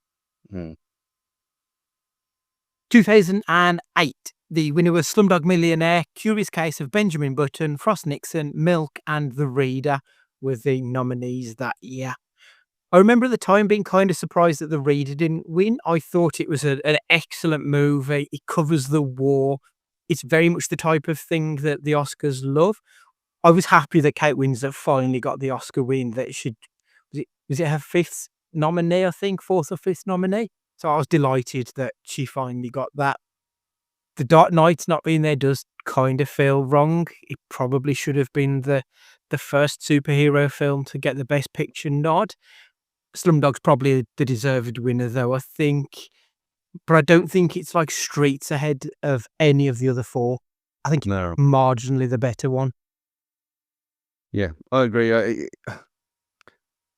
C: 2008, the winner was Slumdog Millionaire, Curious Case of Benjamin Button, Frost Nixon, Milk, and The Reader were the nominees that year. I remember at the time being kind of surprised that The Reader didn't win. I thought it was an excellent movie. It covers the war. It's very much the type of thing that the Oscars love. I was happy that Kate Winslet finally got the Oscar win. That was it her fifth nominee, I think, fourth or fifth nominee. So I was delighted that she finally got that. The Dark Knight not being there does kind of feel wrong. It probably should have been the first superhero film to get the Best Picture nod. Slumdog's probably the deserved winner, though, I think. But I don't think it's like streets ahead of any of the other four. I think
B: No.
C: marginally the better one.
B: Yeah, I agree.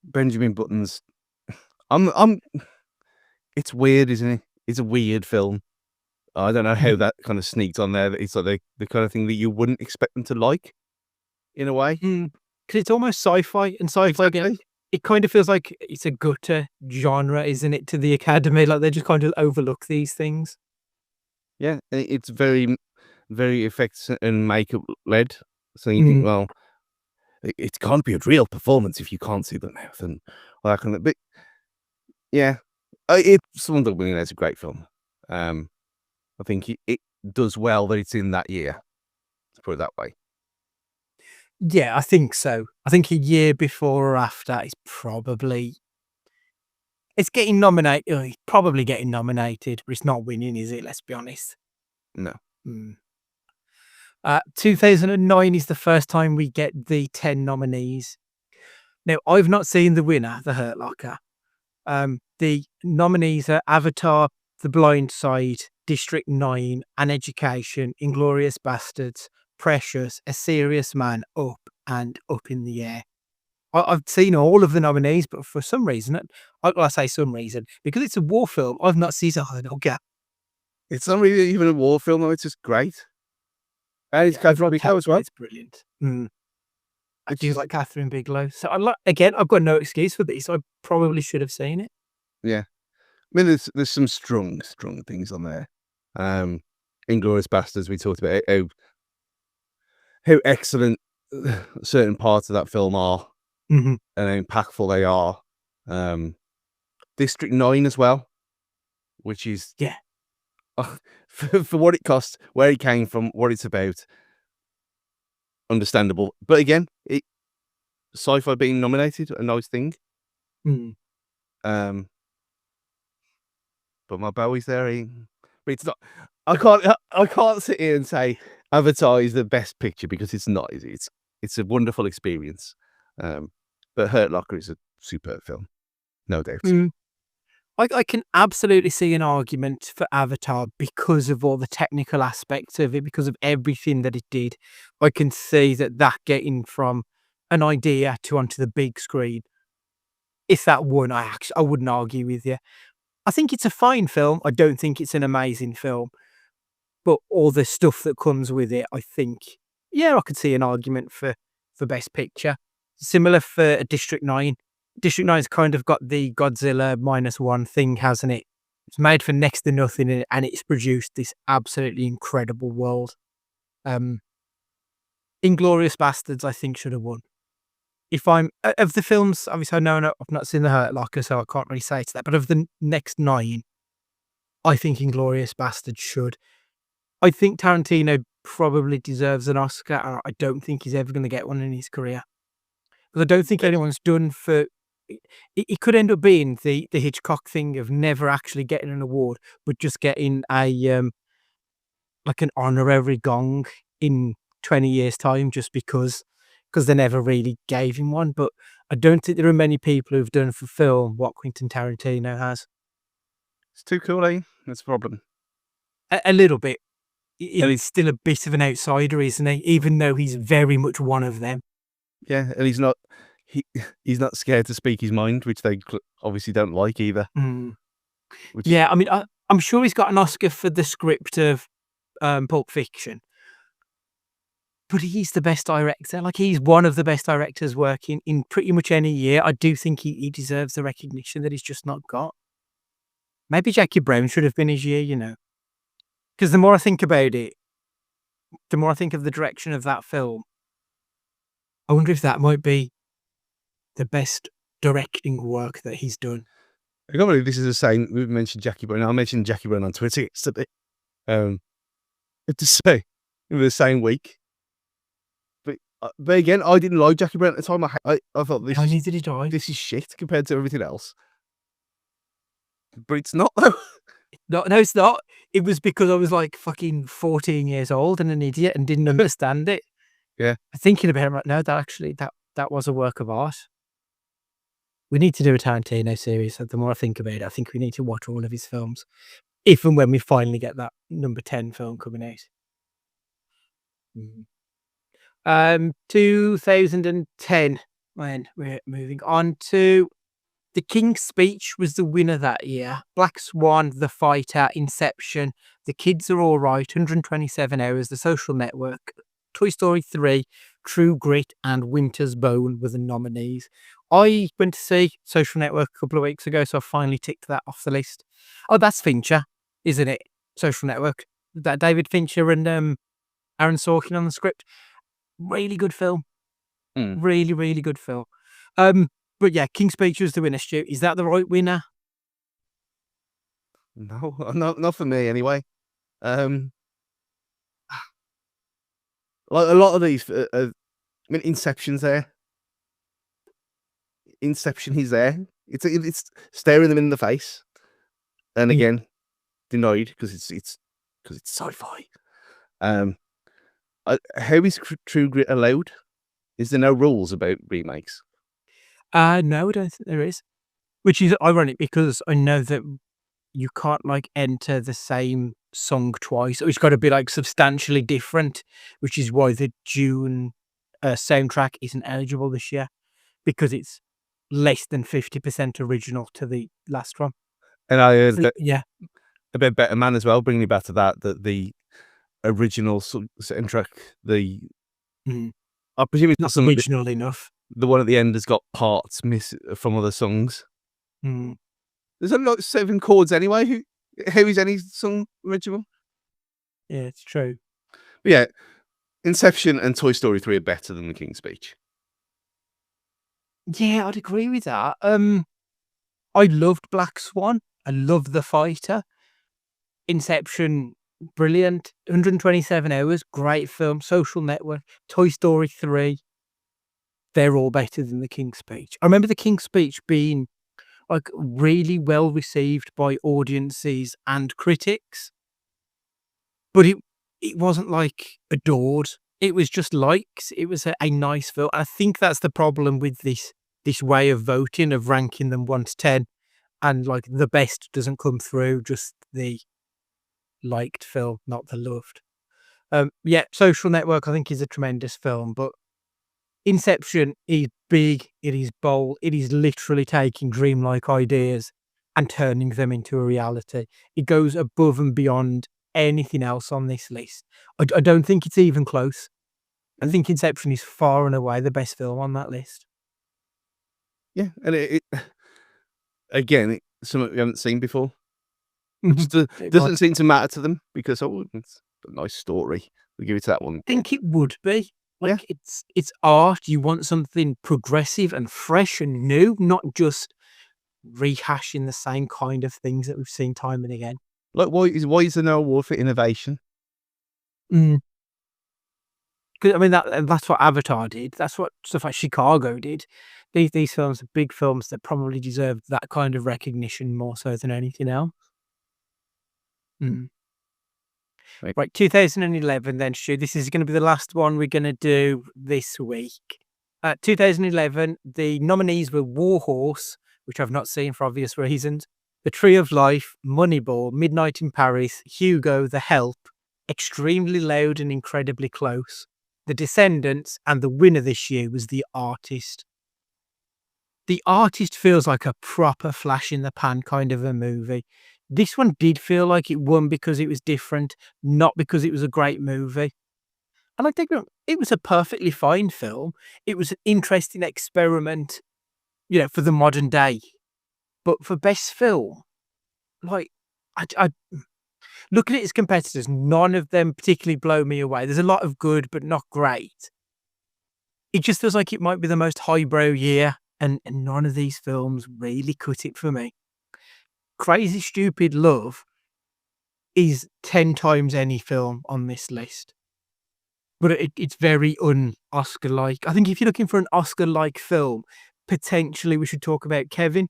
B: Benjamin Button's. It's weird, isn't it? It's a weird film. I don't know how that kind of sneaked on there. It's like the kind of thing that you wouldn't expect them to like, in a way.
C: Because it's almost sci-fi, and sci-fi again, it kind of feels like it's a gutter genre, isn't it, to the Academy? Like they just kind of overlook these things.
B: Yeah, and it's very, very effects and makeup led. So you think, well, it can't be a real performance if you can't see the mouth and all that kind of. But yeah, Slumdog Millionaire is a great film. I think it does well that it's in that year. Let's put it that way.
C: Yeah, I think so. I think a year before or after is probably. It's getting nominated. It's probably getting nominated, but it's not winning, is it? Let's be honest.
B: No.
C: 2009 is the first time we get the 10 nominees. Now, I've not seen the winner, The Hurt Locker. The nominees are Avatar, The Blind Side, District 9, An Education, Inglourious Bastards, Precious, A Serious Man, Up, and Up in the Air. I've seen all of the nominees, but for some reason, I say some reason, because it's a war film, I've not seen The Hurt Locker.
B: It's not really even a war film, though. It's just great. And it's Catherine Bigelow as well.
C: It's brilliant. I do like Catherine Bigelow. So I've got no excuse for this. I probably should have seen it.
B: Yeah. I mean, there's some strong things on there. Inglourious Bastards, we talked about how excellent certain parts of that film are and how impactful they are. District 9 as well, which is for what it cost, where it came from, what it's about, understandable. But again, sci-fi being nominated, a nice thing. But my Bowie's there. But it's not. I can't sit here and say Avatar is the best picture because it's not. Is it? It's a wonderful experience. But Hurt Locker is a superb film, no doubt.
C: I can absolutely see an argument for Avatar because of all the technical aspects of it, because of everything that it did. I can see that getting from an idea to onto the big screen. If that won, I wouldn't argue with you. I think it's a fine film. I don't think it's an amazing film. But all the stuff that comes with it, I think, I could see an argument for Best Picture. Similar for District 9. District 9's kind of got the Godzilla -1 thing, hasn't it? It's made for next to nothing in it, and it's produced this absolutely incredible world. Inglourious Bastards, I think, should have won. If I'm of the films, obviously I know I've not seen The Hurt Locker, so I can't really say to that. But of the next 9, I think Inglourious Bastards should. I think Tarantino probably deserves an Oscar. I don't think he's ever going to get one in his career. Because I don't think anyone's done for. It could end up being the Hitchcock thing of never actually getting an award, but just getting a like an honorary gong in 20 years' time, just because they never really gave him one. But I don't think there are many people who've done for film what Quentin Tarantino has.
B: It's too cool, eh? That's a problem.
C: A little bit. He's still a bit of an outsider, isn't he? Even though he's very much one of them.
B: Yeah, and he's not scared to speak his mind, which they obviously don't like either.
C: Yeah, I mean, I'm sure he's got an Oscar for the script of Pulp Fiction. But he's the best director. Like, he's one of the best directors working in pretty much any year. I do think he deserves the recognition that he's just not got. Maybe Jackie Brown should have been his year, you know. Because the more I think about it, the more I think of the direction of that film, I wonder if that might be the best directing work that he's done.
B: I can't believe this is the same. We've mentioned Jackie Brown. I mentioned Jackie Brown on Twitter yesterday. To say in the same week. But again, I didn't like Jackie Brown at the time. I thought this.
C: How neither did I.
B: This is shit compared to everything else. But it's not though.
C: No, it's not. It was because I was like fucking 14 years old and an idiot and didn't understand it.
B: Yeah.
C: Thinking about it, I'm like, no, that was a work of art. We need to do a Tarantino series. The more I think about it, I think we need to watch all of his films, if and when we finally get that number 10 film coming out. 2010. When we're moving on to The King's Speech was the winner that year. Black Swan, The Fighter, Inception, The Kids Are All Right, 127 Hours, The Social Network, Toy Story 3, True Grit, and Winter's Bone were the nominees. I went to see Social Network a couple of weeks ago, so I finally ticked that off the list. Oh, that's Fincher, isn't it? Social Network. That David Fincher and Aaron Sorkin on the script. Really good film. Really, really good film. But yeah, King's Speech was the winner, Stu. Is that the right winner?
B: No, not for me anyway. Like a lot of these, I mean, Inception's there. Inception is there. It's staring them in the face, and again, denied because it's sci-fi. How is True Grit allowed? Is there no rules about remakes?
C: No, I don't think there is. Which is ironic because I know that you can't like enter the same song twice. It's got to be like substantially different, which is why the Dune soundtrack isn't eligible this year because it's less than 50% original to the last one.
B: And I heard that
C: Yeah,
B: about Better Man as well. Bringing you back to that the original soundtrack, I presume it's not some
C: original enough.
B: The one at the end has got parts from other songs. There's only like 7 chords anyway. How is any song original?
C: Yeah, it's true.
B: But yeah, Inception and Toy Story 3 are better than The King's Speech.
C: Yeah, I'd agree with that. I loved Black Swan. I love The Fighter. Inception, brilliant. 127 Hours, great film. Social Network, Toy Story 3. They're all better than The King's Speech. I remember The King's Speech being like really well received by audiences and critics, but it wasn't like adored. It was just likes. It was a nice film. I think that's the problem with this way of voting, of ranking them 1 to 10, and like the best doesn't come through, just the liked film, not the loved. Yeah, Social Network I think is a tremendous film, but Inception is big, it is bold, it is literally taking dreamlike ideas and turning them into a reality. It goes above and beyond anything else on this list. I don't think it's even close. I think Inception is far and away the best film on that list.
B: Yeah, and it again, it's something we haven't seen before. Which doesn't seem to matter to them because it's a nice story. We give it to that one.
C: I think it would be. Like it's art. You want something progressive and fresh and new, not just rehashing the same kind of things that we've seen time and again.
B: Like, why is there no award for innovation?
C: Because I mean that's what Avatar did. That's what stuff like Chicago did. These films are big films that probably deserve that kind of recognition more so than anything else. Right, 2011 then, Stu. This is going to be the last one we're going to do this week. 2011, the nominees were War Horse, which I've not seen for obvious reasons, The Tree of Life, Moneyball, Midnight in Paris, Hugo, The Help, Extremely Loud and Incredibly Close, The Descendants, and the winner this year was The Artist. The Artist feels like a proper flash in the pan kind of a movie. This one did feel like it won because it was different, not because it was a great movie. And I think it was a perfectly fine film. It was an interesting experiment, for the modern day. But for best film, like, I looking at its competitors, none of them particularly blow me away. There's a lot of good, but not great. It just feels like it might be the most highbrow year, and none of these films really cut it for me. Crazy Stupid Love is 10 times any film on this list. But it's very un-Oscar-like. I think if you're looking for an Oscar-like film, potentially we should talk about Kevin.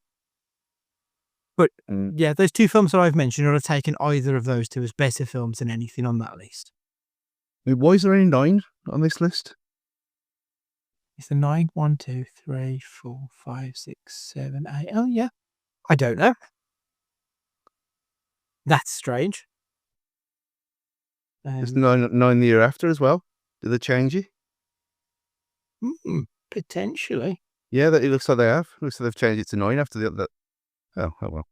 C: But
B: Mm.
C: yeah, those two films that I've mentioned are taking either of those two as better films than anything on that list.
B: Why is there only 9 on this list?
C: It's the 9, 1, 2, 3, 4, 5, 6, 7, 8. Oh, yeah. I don't know. That's strange.
B: There's 9 the year after as well. Did they change it?
C: Potentially.
B: Yeah, it looks like they have. Looks like they've changed it to 9 after the other. Oh well.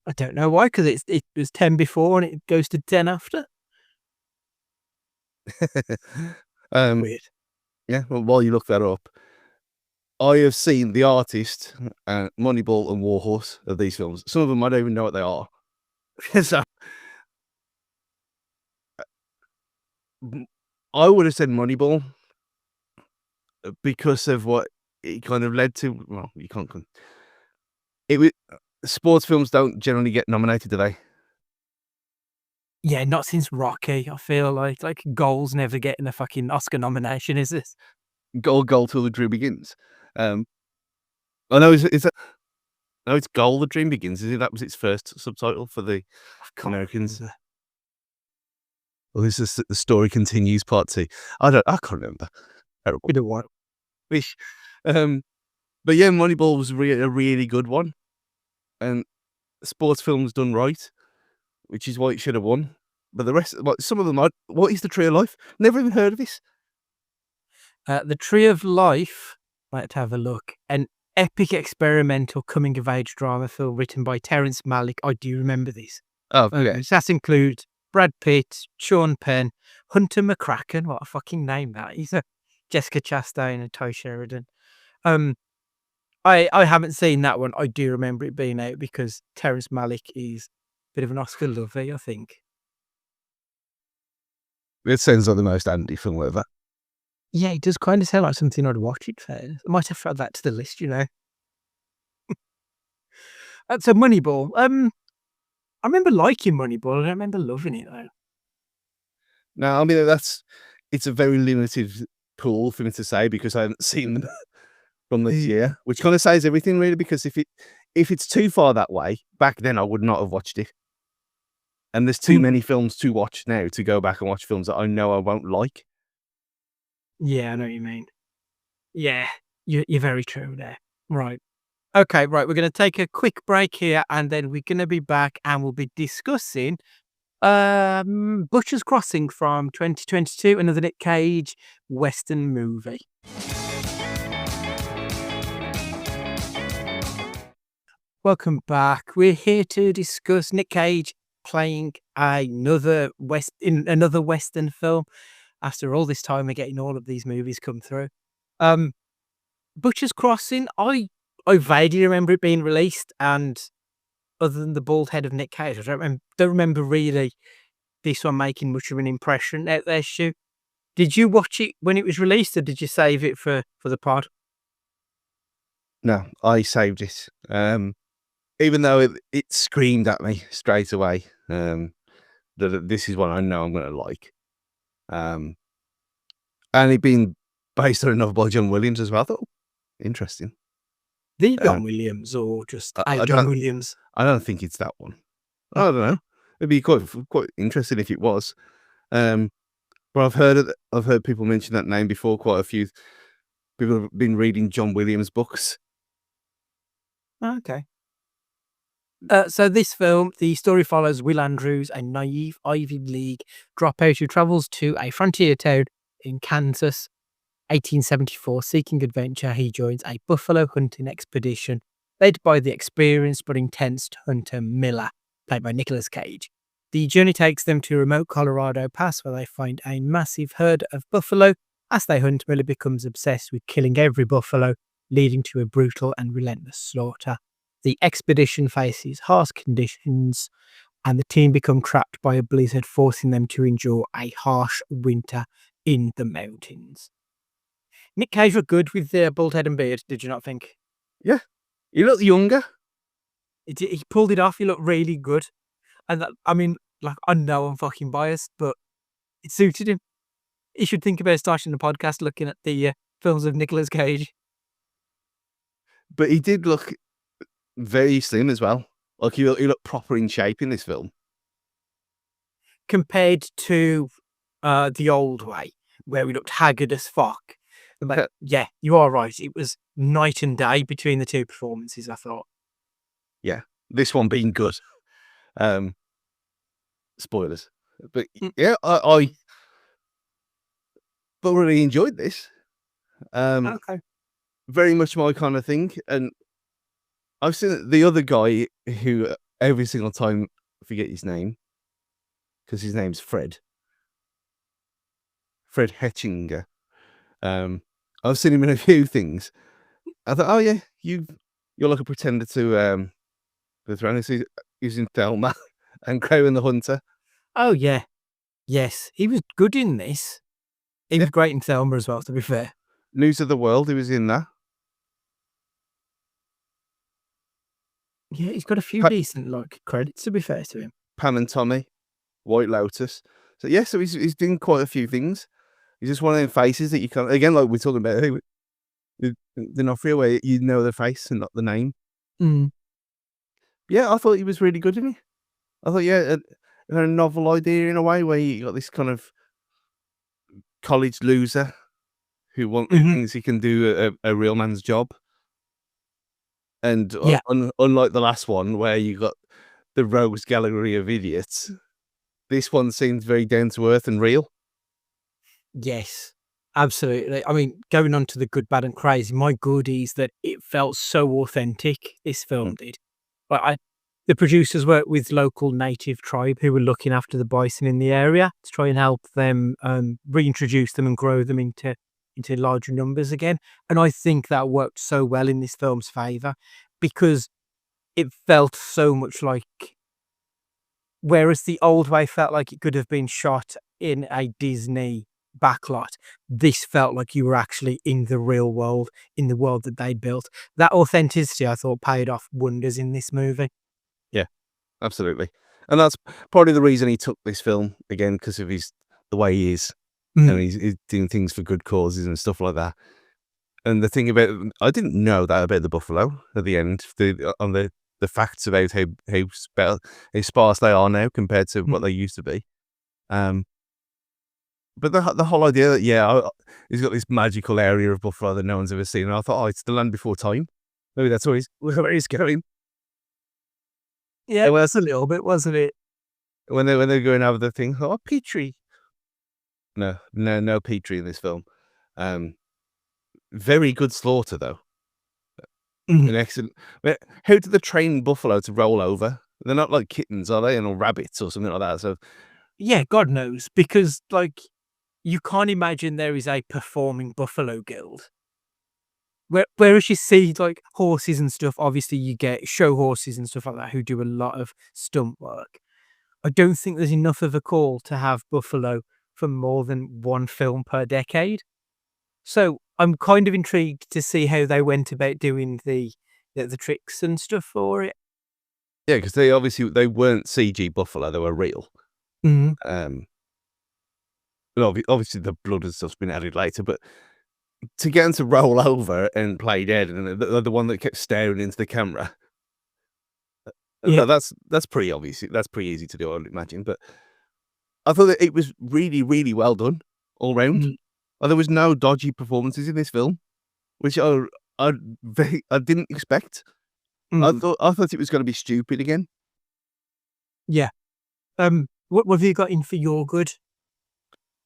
C: I don't know why, because it was 10 before and it goes to 10 after. Weird.
B: Yeah, well, while you look that up, I have seen The Artist, Moneyball, and Warhorse of these films. Some of them I don't even know what they are. So I would have said Moneyball because of what it kind of led to. Well, you can't. It was sports films don't generally get nominated, do they?
C: Yeah, not since Rocky. I feel like Goals never getting a fucking Oscar nomination, is this?
B: Goal till the dream begins. I know no, it's Goal the Dream Begins. Is it? That was its first subtitle for the Americans. Well, this is The Story Continues Part 2. I can't remember. Terrible.
C: We don't want.
B: But yeah, Moneyball was a really good one, and sports films done right, which is why it should have won. But the rest, like some of them, what is The Tree of Life? Never even heard of this.
C: The Tree of Life. Let's have a look. An epic experimental coming of age drama film written by Terrence Malick. I do remember this.
B: Oh, okay.
C: That includes Brad Pitt, Sean Penn, Hunter McCracken. What a fucking name that is. Jessica Chastain and Ty Sheridan. I haven't seen that one. I do remember it being out because Terrence Malick is a bit of an Oscar lover, I think.
B: It sounds like the most Andy film ever.
C: Yeah, it does kind of sound like something I'd watch. It fair. I might have to add that to the list, you know. So Moneyball. I remember liking Moneyball. I don't remember loving it though.
B: No, I mean it's a very limited pool for me to say because I haven't seen them from this year, which kind of says everything really. Because if it's too far that way, back then I would not have watched it. And there's too many films to watch now to go back and watch films that I know I won't like.
C: Yeah, I know what you mean. Yeah, you're very true there. Right. Okay, right. We're going to take a quick break here and then we're going to be back and we'll be discussing Butcher's Crossing from 2022, another Nick Cage Western movie. Welcome back. We're here to discuss Nick Cage playing another Western film. After all this time, we're getting all of these movies come through. Butcher's Crossing, I vaguely remember it being released, and other than the bald head of Nick Cage, I don't remember really this one making much of an impression out there, Stu. Did you watch it when it was released, or did you save it for the pod?
B: No, I saved it. Even though it screamed at me straight away that this is one I know I'm going to like. And it being based on a novel by John Williams as well. I thought, interesting.
C: The John Williams or just John Williams?
B: I don't think it's that one. I don't know. It'd be quite interesting if it was. But I've heard people mention that name before. Quite a few people have been reading John Williams books.
C: Okay. So this film, the story follows Will Andrews, a naive Ivy League dropout who travels to a frontier town in Kansas, 1874. Seeking adventure, he joins a buffalo hunting expedition led by the experienced but intense hunter Miller, played by Nicolas Cage. The journey takes them to remote Colorado Pass, where they find a massive herd of buffalo. As they hunt, Miller becomes obsessed with killing every buffalo, leading to a brutal and relentless slaughter. The expedition faces harsh conditions, and the team become trapped by a blizzard, forcing them to endure a harsh winter in the mountains. Nick Cage looked good with the bald head and beard, did you not think?
B: Yeah. He looked younger.
C: He pulled it off. He looked really good. And I know I'm fucking biased, but it suited him. You should think about starting the podcast looking at the films of Nicolas Cage.
B: But he did look very slim as well. Like he looked proper in shape in this film.
C: Compared to the old way, where we looked haggard as fuck. But yeah, you are right. It was night and day between the two performances, I thought.
B: Yeah, this one being good. Spoilers, but
C: Mm.
B: yeah, I thoroughly enjoyed this.
C: Okay.
B: Very much my kind of thing, and I've seen the other guy who every single time I forget his name because his name's Fred Hetchinger. I've seen him in a few things. I thought, oh yeah, you're like a pretender to the throne. He's in Thelma and Crow and the Hunter.
C: Oh yeah. Yes. He was good in this. He was great in Thelma as well, to be fair.
B: News of the World, he was in that.
C: Yeah, he's got a few
B: Pa-
C: decent credits, to be fair to him.
B: Pam and Tommy, White Lotus. So yeah, so he's doing quite a few things. He's just one of them faces that you can't, again, like we're talking about the Nofrio, where you know the face and not the name.
C: Mm.
B: Yeah, I thought he was really good in it. I thought, yeah, a novel idea in a way where you got this kind of college loser who thinks he can do a real man's job. And
C: Yeah.
B: unlike the last one where you got the rogues gallery of idiots, this one seems very down to earth and real.
C: Yes, absolutely. I mean, going on to the good, bad, and crazy, my goodies that it felt so authentic. This film did. The producers worked with local native tribe who were looking after the bison in the area to try and help them reintroduce them and grow them into larger numbers again. And I think that worked so well in this film's favor because it felt so much like. Whereas the old way felt like it could have been shot in a Disney backlot, this felt like you were actually in the real world, in the world that they'd built. That authenticity, I thought, paid off wonders in this movie.
B: Yeah, absolutely. And that's probably the reason he took this film, again, because of the way he is. And he's doing things for good causes and stuff like that. And the thing about, I didn't know that about the buffalo at the end, on the facts about how sparse they are now compared to what they used to be. But the whole idea that, he's got this magical area of buffalo that no one's ever seen. And I thought, it's the land before time. Maybe that's where he's going.
C: Yeah, it was a little bit, wasn't it?
B: When they're going over the thing, Petrie. No Petrie in this film. Very good slaughter though. An excellent. How do they train buffalo to roll over? They're not like kittens, are they? Or rabbits or something like that. So
C: yeah, God knows, because you can't imagine there is a performing buffalo guild. Whereas you see horses and stuff, obviously you get show horses and stuff like that who do a lot of stunt work. I don't think there's enough of a call to have buffalo for more than one film per decade. So I'm kind of intrigued to see how they went about doing the tricks and stuff for it.
B: yeah, because they weren't CG buffalo; they were real.
C: Mm-hmm.
B: Obviously the blood and stuff's been added later, but to get them to roll over and play dead, and the one that kept staring into the camera,
C: Yeah.
B: that's pretty obvious. That's pretty easy to do, I would imagine. But I thought that it was really, really well done all round. There was no dodgy performances in this film, which I didn't expect. I thought it was going to be stupid again.
C: Yeah. What have you got in for your good?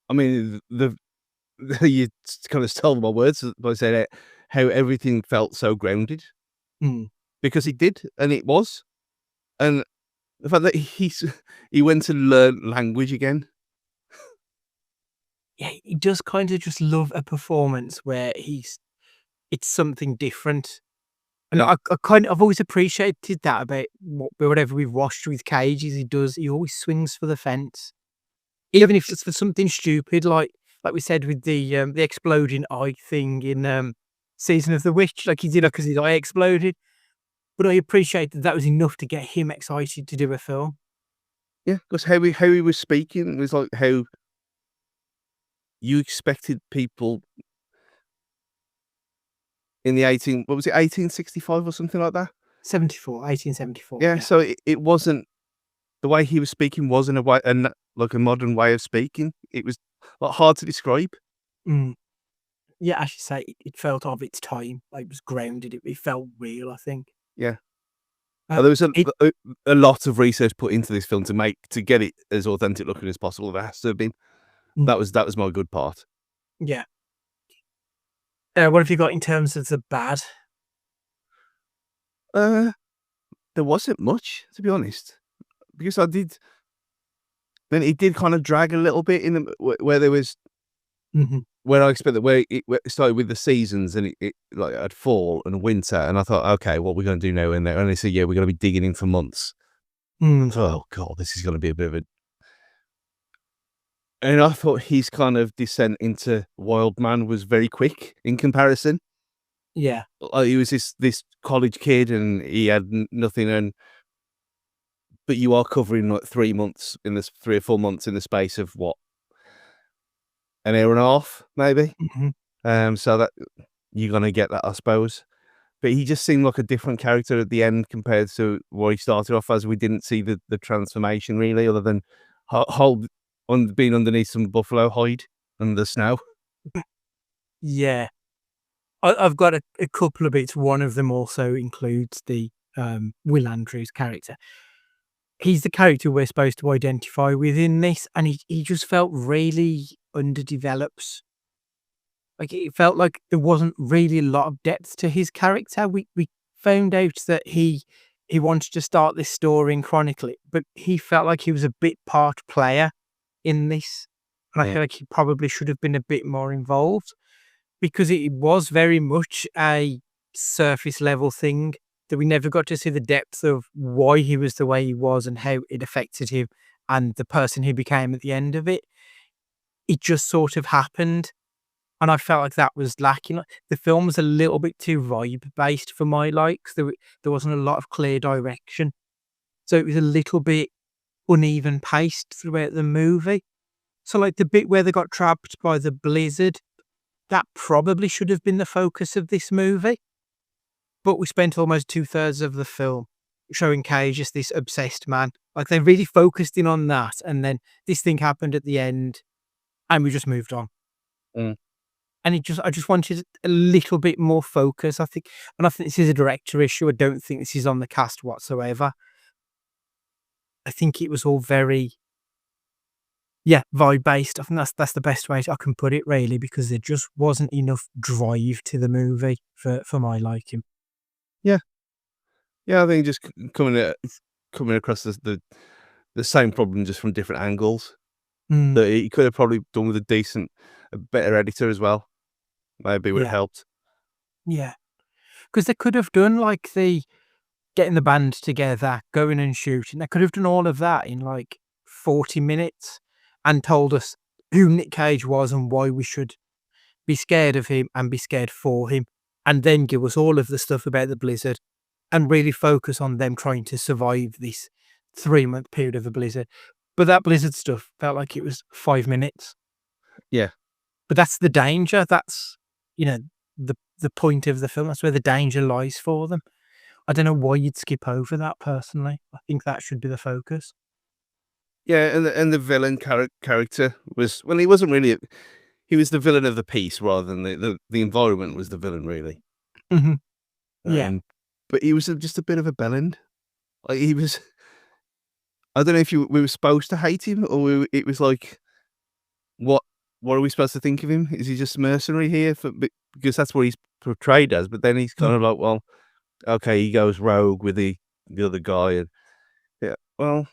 B: I mean, you kind of stole my words by saying how everything felt so grounded, because it did, and it was, and the fact that he went to learn language again.
C: Yeah, he does kind of just love a performance where it's something different. And I've always appreciated that about whatever we've watched with Cage is he always swings for the fence. Even if it's for something stupid, like we said with the exploding eye thing in Season of the Witch, like he did because his eye exploded. But I appreciate that was enough to get him excited to do a film.
B: Yeah, because how he was speaking was like how you expected people in the 1865 or something like that,
C: 1874.
B: Yeah, so it wasn't the way he was speaking wasn't a way, like a modern way of speaking. It was like hard to describe.
C: Mm. Yeah, as you say, it felt of its time. Like, it was grounded. It felt real, I think.
B: Yeah.
C: Uh,
B: There was
C: it
B: a lot of research put into this film to get it as authentic looking as possible. There has to have been.
C: Mm.
B: That was my good part.
C: Yeah. What have you got in terms of the bad?
B: Uh, there wasn't much, to be honest, because then it did kind of drag a little bit in the where there was
C: Mhm.
B: where I expect that where it started with the seasons and it like had fall and winter, and I thought, okay, what we're going to do now? And they said, yeah, we're going to be digging in for months.
C: Mm.
B: Oh god, this is going to be a bit of a. And I thought his kind of descent into wild man was very quick in comparison.
C: Yeah.
B: Like he was this college kid and he had nothing, but you are covering like 3 months in this 3 or 4 months in the space of what, an hour and a half maybe.
C: Mhm.
B: So that you're gonna get that, I suppose. But he just seemed like a different character at the end compared to what he started off as. We didn't see the transformation really, other than hold on being underneath some buffalo hide and the snow.
C: Yeah. I've got a couple of bits. One of them also includes the Will Andrews character. He's the character we're supposed to identify with in this, and he just felt really underdeveloped. Like, it felt like there wasn't really a lot of depth to his character. We found out that he wanted to start this story and chronicle it, but he felt like he was a bit part player in this, and I
B: Yeah.
C: feel like he probably should have been a bit more involved, because it was very much a surface level thing that we never got to see the depth of why he was the way he was and how it affected him and the person he became at the end of it. It just sort of happened. And I felt like that was lacking. Like, the film was a little bit too vibe based for my likes. There wasn't a lot of clear direction. So it was a little bit uneven paced throughout the movie. So, like, the bit where they got trapped by the blizzard, that probably should have been the focus of this movie. But we spent almost 2/3 of the film showing Cage as this obsessed man. Like, they really focused in on that, and then this thing happened at the end, and we just moved on.
B: Mm.
C: And I just wanted a little bit more focus, I think. And I think this is a director issue. I don't think this is on the cast whatsoever. I think it was all very, yeah, vibe based. I think that's the best way I can put it, really, because there just wasn't enough drive to the movie for my liking.
B: Yeah. Yeah, I think just coming across the same problem just from different angles
C: Mm,
B: that he could have probably done with a better editor as well. Maybe would have
C: yeah,
B: helped.
C: yeah. Because they could have done like the getting the band together, going and shooting. They could have done all of that in like 40 minutes and told us who Nick Cage was and why we should be scared of him and be scared for him, and then give us all of the stuff about the blizzard and really focus on them trying to survive this 3-month period of a blizzard. But that blizzard stuff felt like it was 5 minutes.
B: Yeah.
C: But that's the danger. That's, you know, the point of the film. That's where the danger lies for them. I don't know why you'd skip over that personally. I think that should be the focus.
B: Yeah, and the villain character was, well, he wasn't really he was the villain of the piece rather than the environment was the villain really.
C: Mhm. Yeah.
B: Um, but he was just a bit of a bellend. Like he was, I don't know if we were supposed to hate him or it was like, what what are we supposed to think of him? Is he just mercenary here because that's what he's portrayed as? But then he's kind
C: Mm.
B: of like, well, okay, he goes rogue with the other guy, and yeah, well,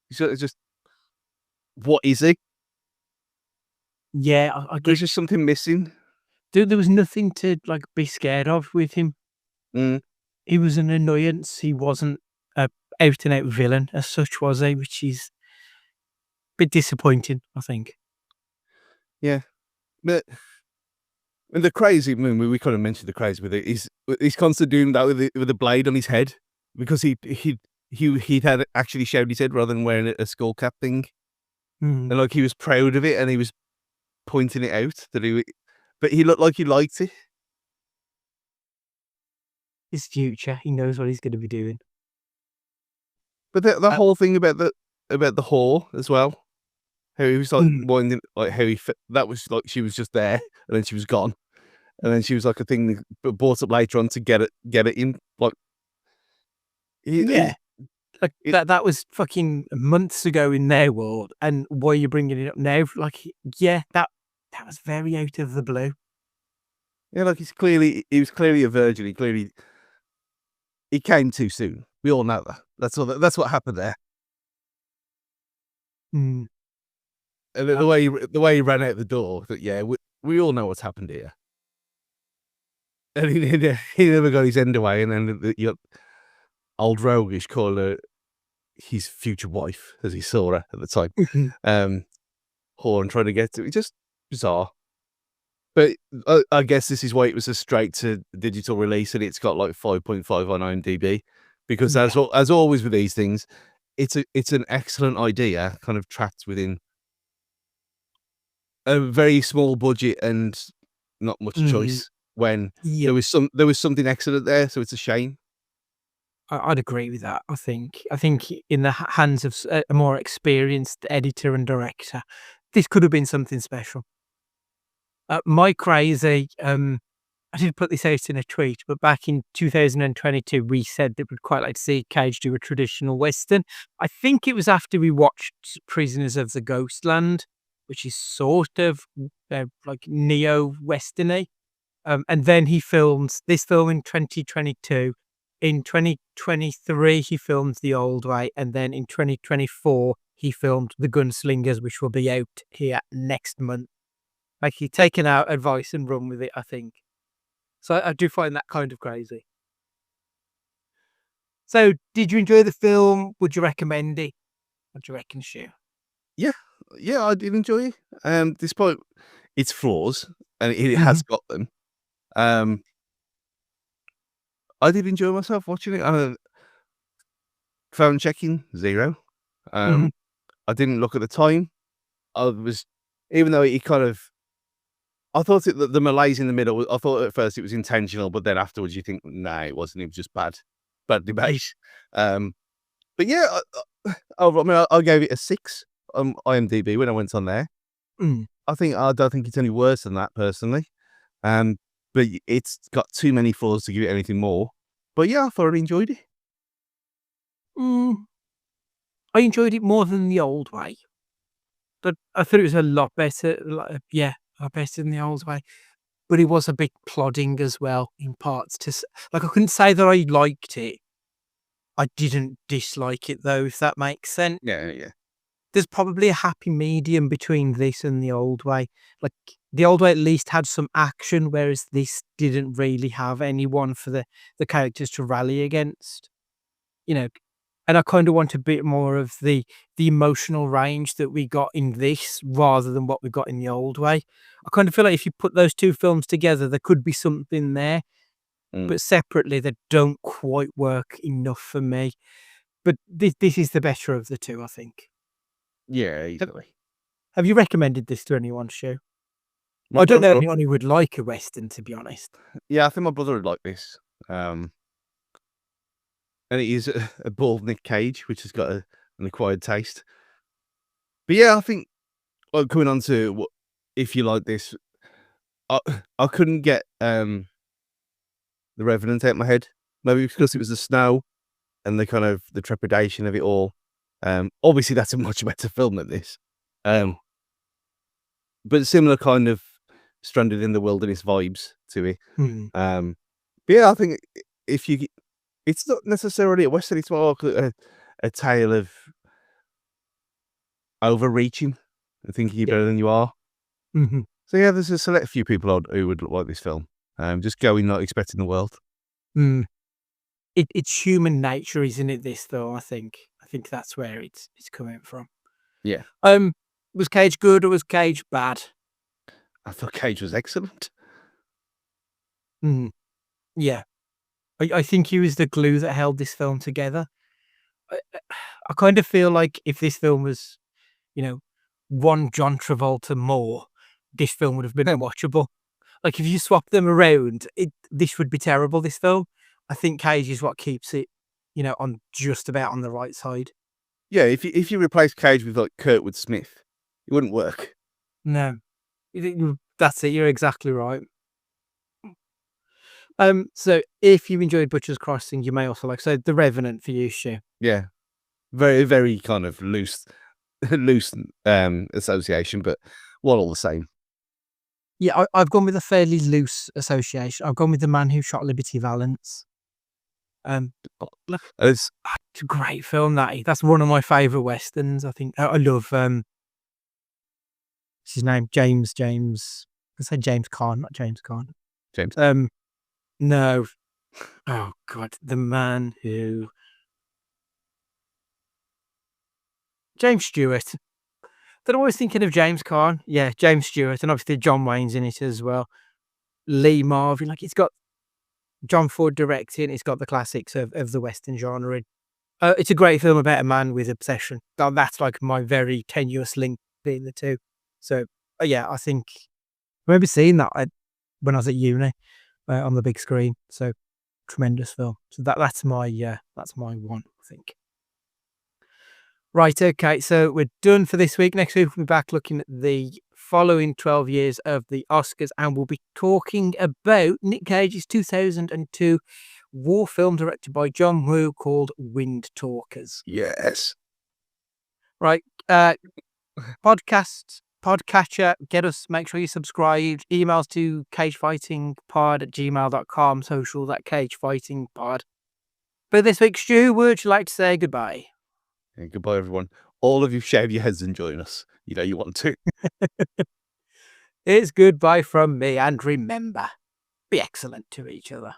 B: he's sort of just, what is he?
C: Yeah, I get
B: There's just something missing.
C: there was nothing to, like, be scared of with him.
B: Mm,
C: He was an annoyance. He wasn't a out and out villain as such, was he? Which is a bit disappointing, I think.
B: yeah, but and the crazy, I mean, we kind of mentioned the crazy with it. He's constantly doing that with a blade on his head because he had actually shaved his head rather than wearing a skull cap thing,
C: Mm.
B: and like he was proud of it and he was pointing it out that but he looked like he liked it.
C: his future. He knows what he's going to be doing.
B: But the
C: Uh,
B: whole thing about the whore as well, how he was like
C: mm,
B: winding, like how that was like she was just there and then she was gone, and then she was like a thing brought up later on to get it in. Like
C: yeah, like
B: it,
C: that was fucking months ago in their world, and why are you bringing it up now? Like, yeah, that was very out of the blue.
B: yeah, like he was clearly a virgin. He came too soon. We all know that. That's what happened there.
C: Mm.
B: And
C: Uh,
B: the way he ran out the door, that yeah, we all know what's happened here. And he never got his end away, and then the old roguish called her his future wife, as he saw her at the time. Whore and trying to get to it, just bizarre. But I guess this is why it was a straight to digital release, and it's got like 5.5 on IMDb, because
C: yeah.
B: as always with these things, it's an excellent idea, kind of trapped within a very small budget and not much
C: Mhm.
B: choice. When
C: Yeah,
B: there was something excellent there, so it's a shame.
C: I'd agree with that. I think in the hands of a more experienced editor and director, this could have been something special. My crazy, I did put this out in a tweet, but back in 2022, we said that we'd quite like to see Cage do a traditional Western. I think it was after we watched Prisoners of the Ghostland, which is sort of like neo-Westerny. And then he films this film in 2022. In 2023, he filmed The Old Way. And then in 2024, he filmed The Gunslingers, which will be out here next month. Like, he's taken our advice and run with it, I think. So I do find that kind of crazy. So, did you enjoy the film? Would you recommend it? What do you reckon, Stu?
B: Yeah, yeah, I did enjoy it. Despite its flaws, and it has
C: Mhm.
B: got them. I did enjoy myself watching it. Phone checking 0.
C: Mhm.
B: I didn't look at the time. I was, even though he kind of, I thought the malaise in the middle. I thought at first it was intentional, but then afterwards you think, nah, it wasn't. It was just bad debate. Um, but yeah, I mean, I gave it a 6 on IMDb when I went on there.
C: Mm.
B: I don't think it's any worse than that personally. Um, but it's got too many flaws to give it anything more. But yeah, I thoroughly enjoyed it.
C: Mm. I enjoyed it more than The Old Way. But I thought it was a lot better, yeah, a lot better than The Old Way. But it was a bit plodding as well in parts. Like, I couldn't say that I liked it. I didn't dislike it though, if that makes sense.
B: Yeah.
C: There's probably a happy medium between this and The Old Way. Like, The Old Way at least had some action, whereas this didn't really have anyone for the characters to rally against. You know, and I kind of want a bit more of the emotional range that we got in this rather than what we got in The Old Way. I kind of feel like if you put those two films together, there could be something there,
B: Mm.
C: but separately they don't quite work enough for me. But this is the better of the two, I think.
B: Yeah,
C: Have,
B: easily.
C: have you recommended this to anyone, Stu?
B: My
C: I don't know
B: brother,
C: anyone who would like a Western, to be honest.
B: yeah, I think my brother would like this. And it is a bald Nick Cage, which has got an acquired taste. But yeah, I think, like, coming on to what, if you like this, I couldn't get the Revenant out of my head. Maybe because it was the snow and the kind of the trepidation of it all. Obviously that's a much better film than this. But similar kind of stranded in the wilderness vibes to it.
C: Hmm.
B: But yeah, I think if you, it's not necessarily a Western, it's more like a tale of overreaching and thinking you're
C: Yeah.
B: better than you are.
C: Mhm.
B: So yeah, there's a select few people who would like this film. Just going not expecting the world.
C: Mm. It's human nature, isn't it? This though, I think that's where it's coming from.
B: Yeah,
C: Was Cage good or was Cage bad?
B: I thought Cage was excellent.
C: Mm. Yeah, I think he was the glue that held this film together. I kind of feel like if this film was, you know, one John Travolta more, this film would have been unwatchable. Like, if you swap them around, this would be terrible. This film, I think Cage is what keeps it, on just about on the right side.
B: Yeah, if you replace Cage with like Kurtwood Smith, it wouldn't work.
C: No, that's it. You're exactly right. So if you enjoyed Butcher's Crossing, you may also like The Revenant for you, Stu.
B: Yeah, very very kind of loose association, but all the same.
C: Yeah, I've gone with a fairly loose association. I've gone with The Man Who Shot Liberty Valance.
B: It's
C: It's a great film. That's one of my favourite westerns. I think I love. What's his name? James. I say James Caan, not James Caan.
B: James.
C: No. Oh God, The Man Who. James Stewart. They're always thinking of James Caan. Yeah, James Stewart, and obviously John Wayne's in it as well. Lee Marvin, like it's got John Ford directing. It's got the classics of the western genre. It's a great film about a man with obsession. That's like my very tenuous link between the two. So yeah, I think I remember seeing that when I was at uni on the big screen. So tremendous film. So that's my one, I think. Right, okay, so we're done for this week. Next week we'll be back looking at the following 12 years of the Oscars, and we'll be talking about Nick Cage's 2002 war film directed by John Woo called Wind Talkers.
B: Yes.
C: Right, podcasts, podcatcher, get us, make sure you subscribe. Emails to cagefightingpod@gmail.com, socials at cagefightingpod. But this week, Stu, would you like to say goodbye?
B: And goodbye, everyone. All of you shave your heads and join us. You know you want to.
C: It's goodbye from me, and remember, be excellent to each other.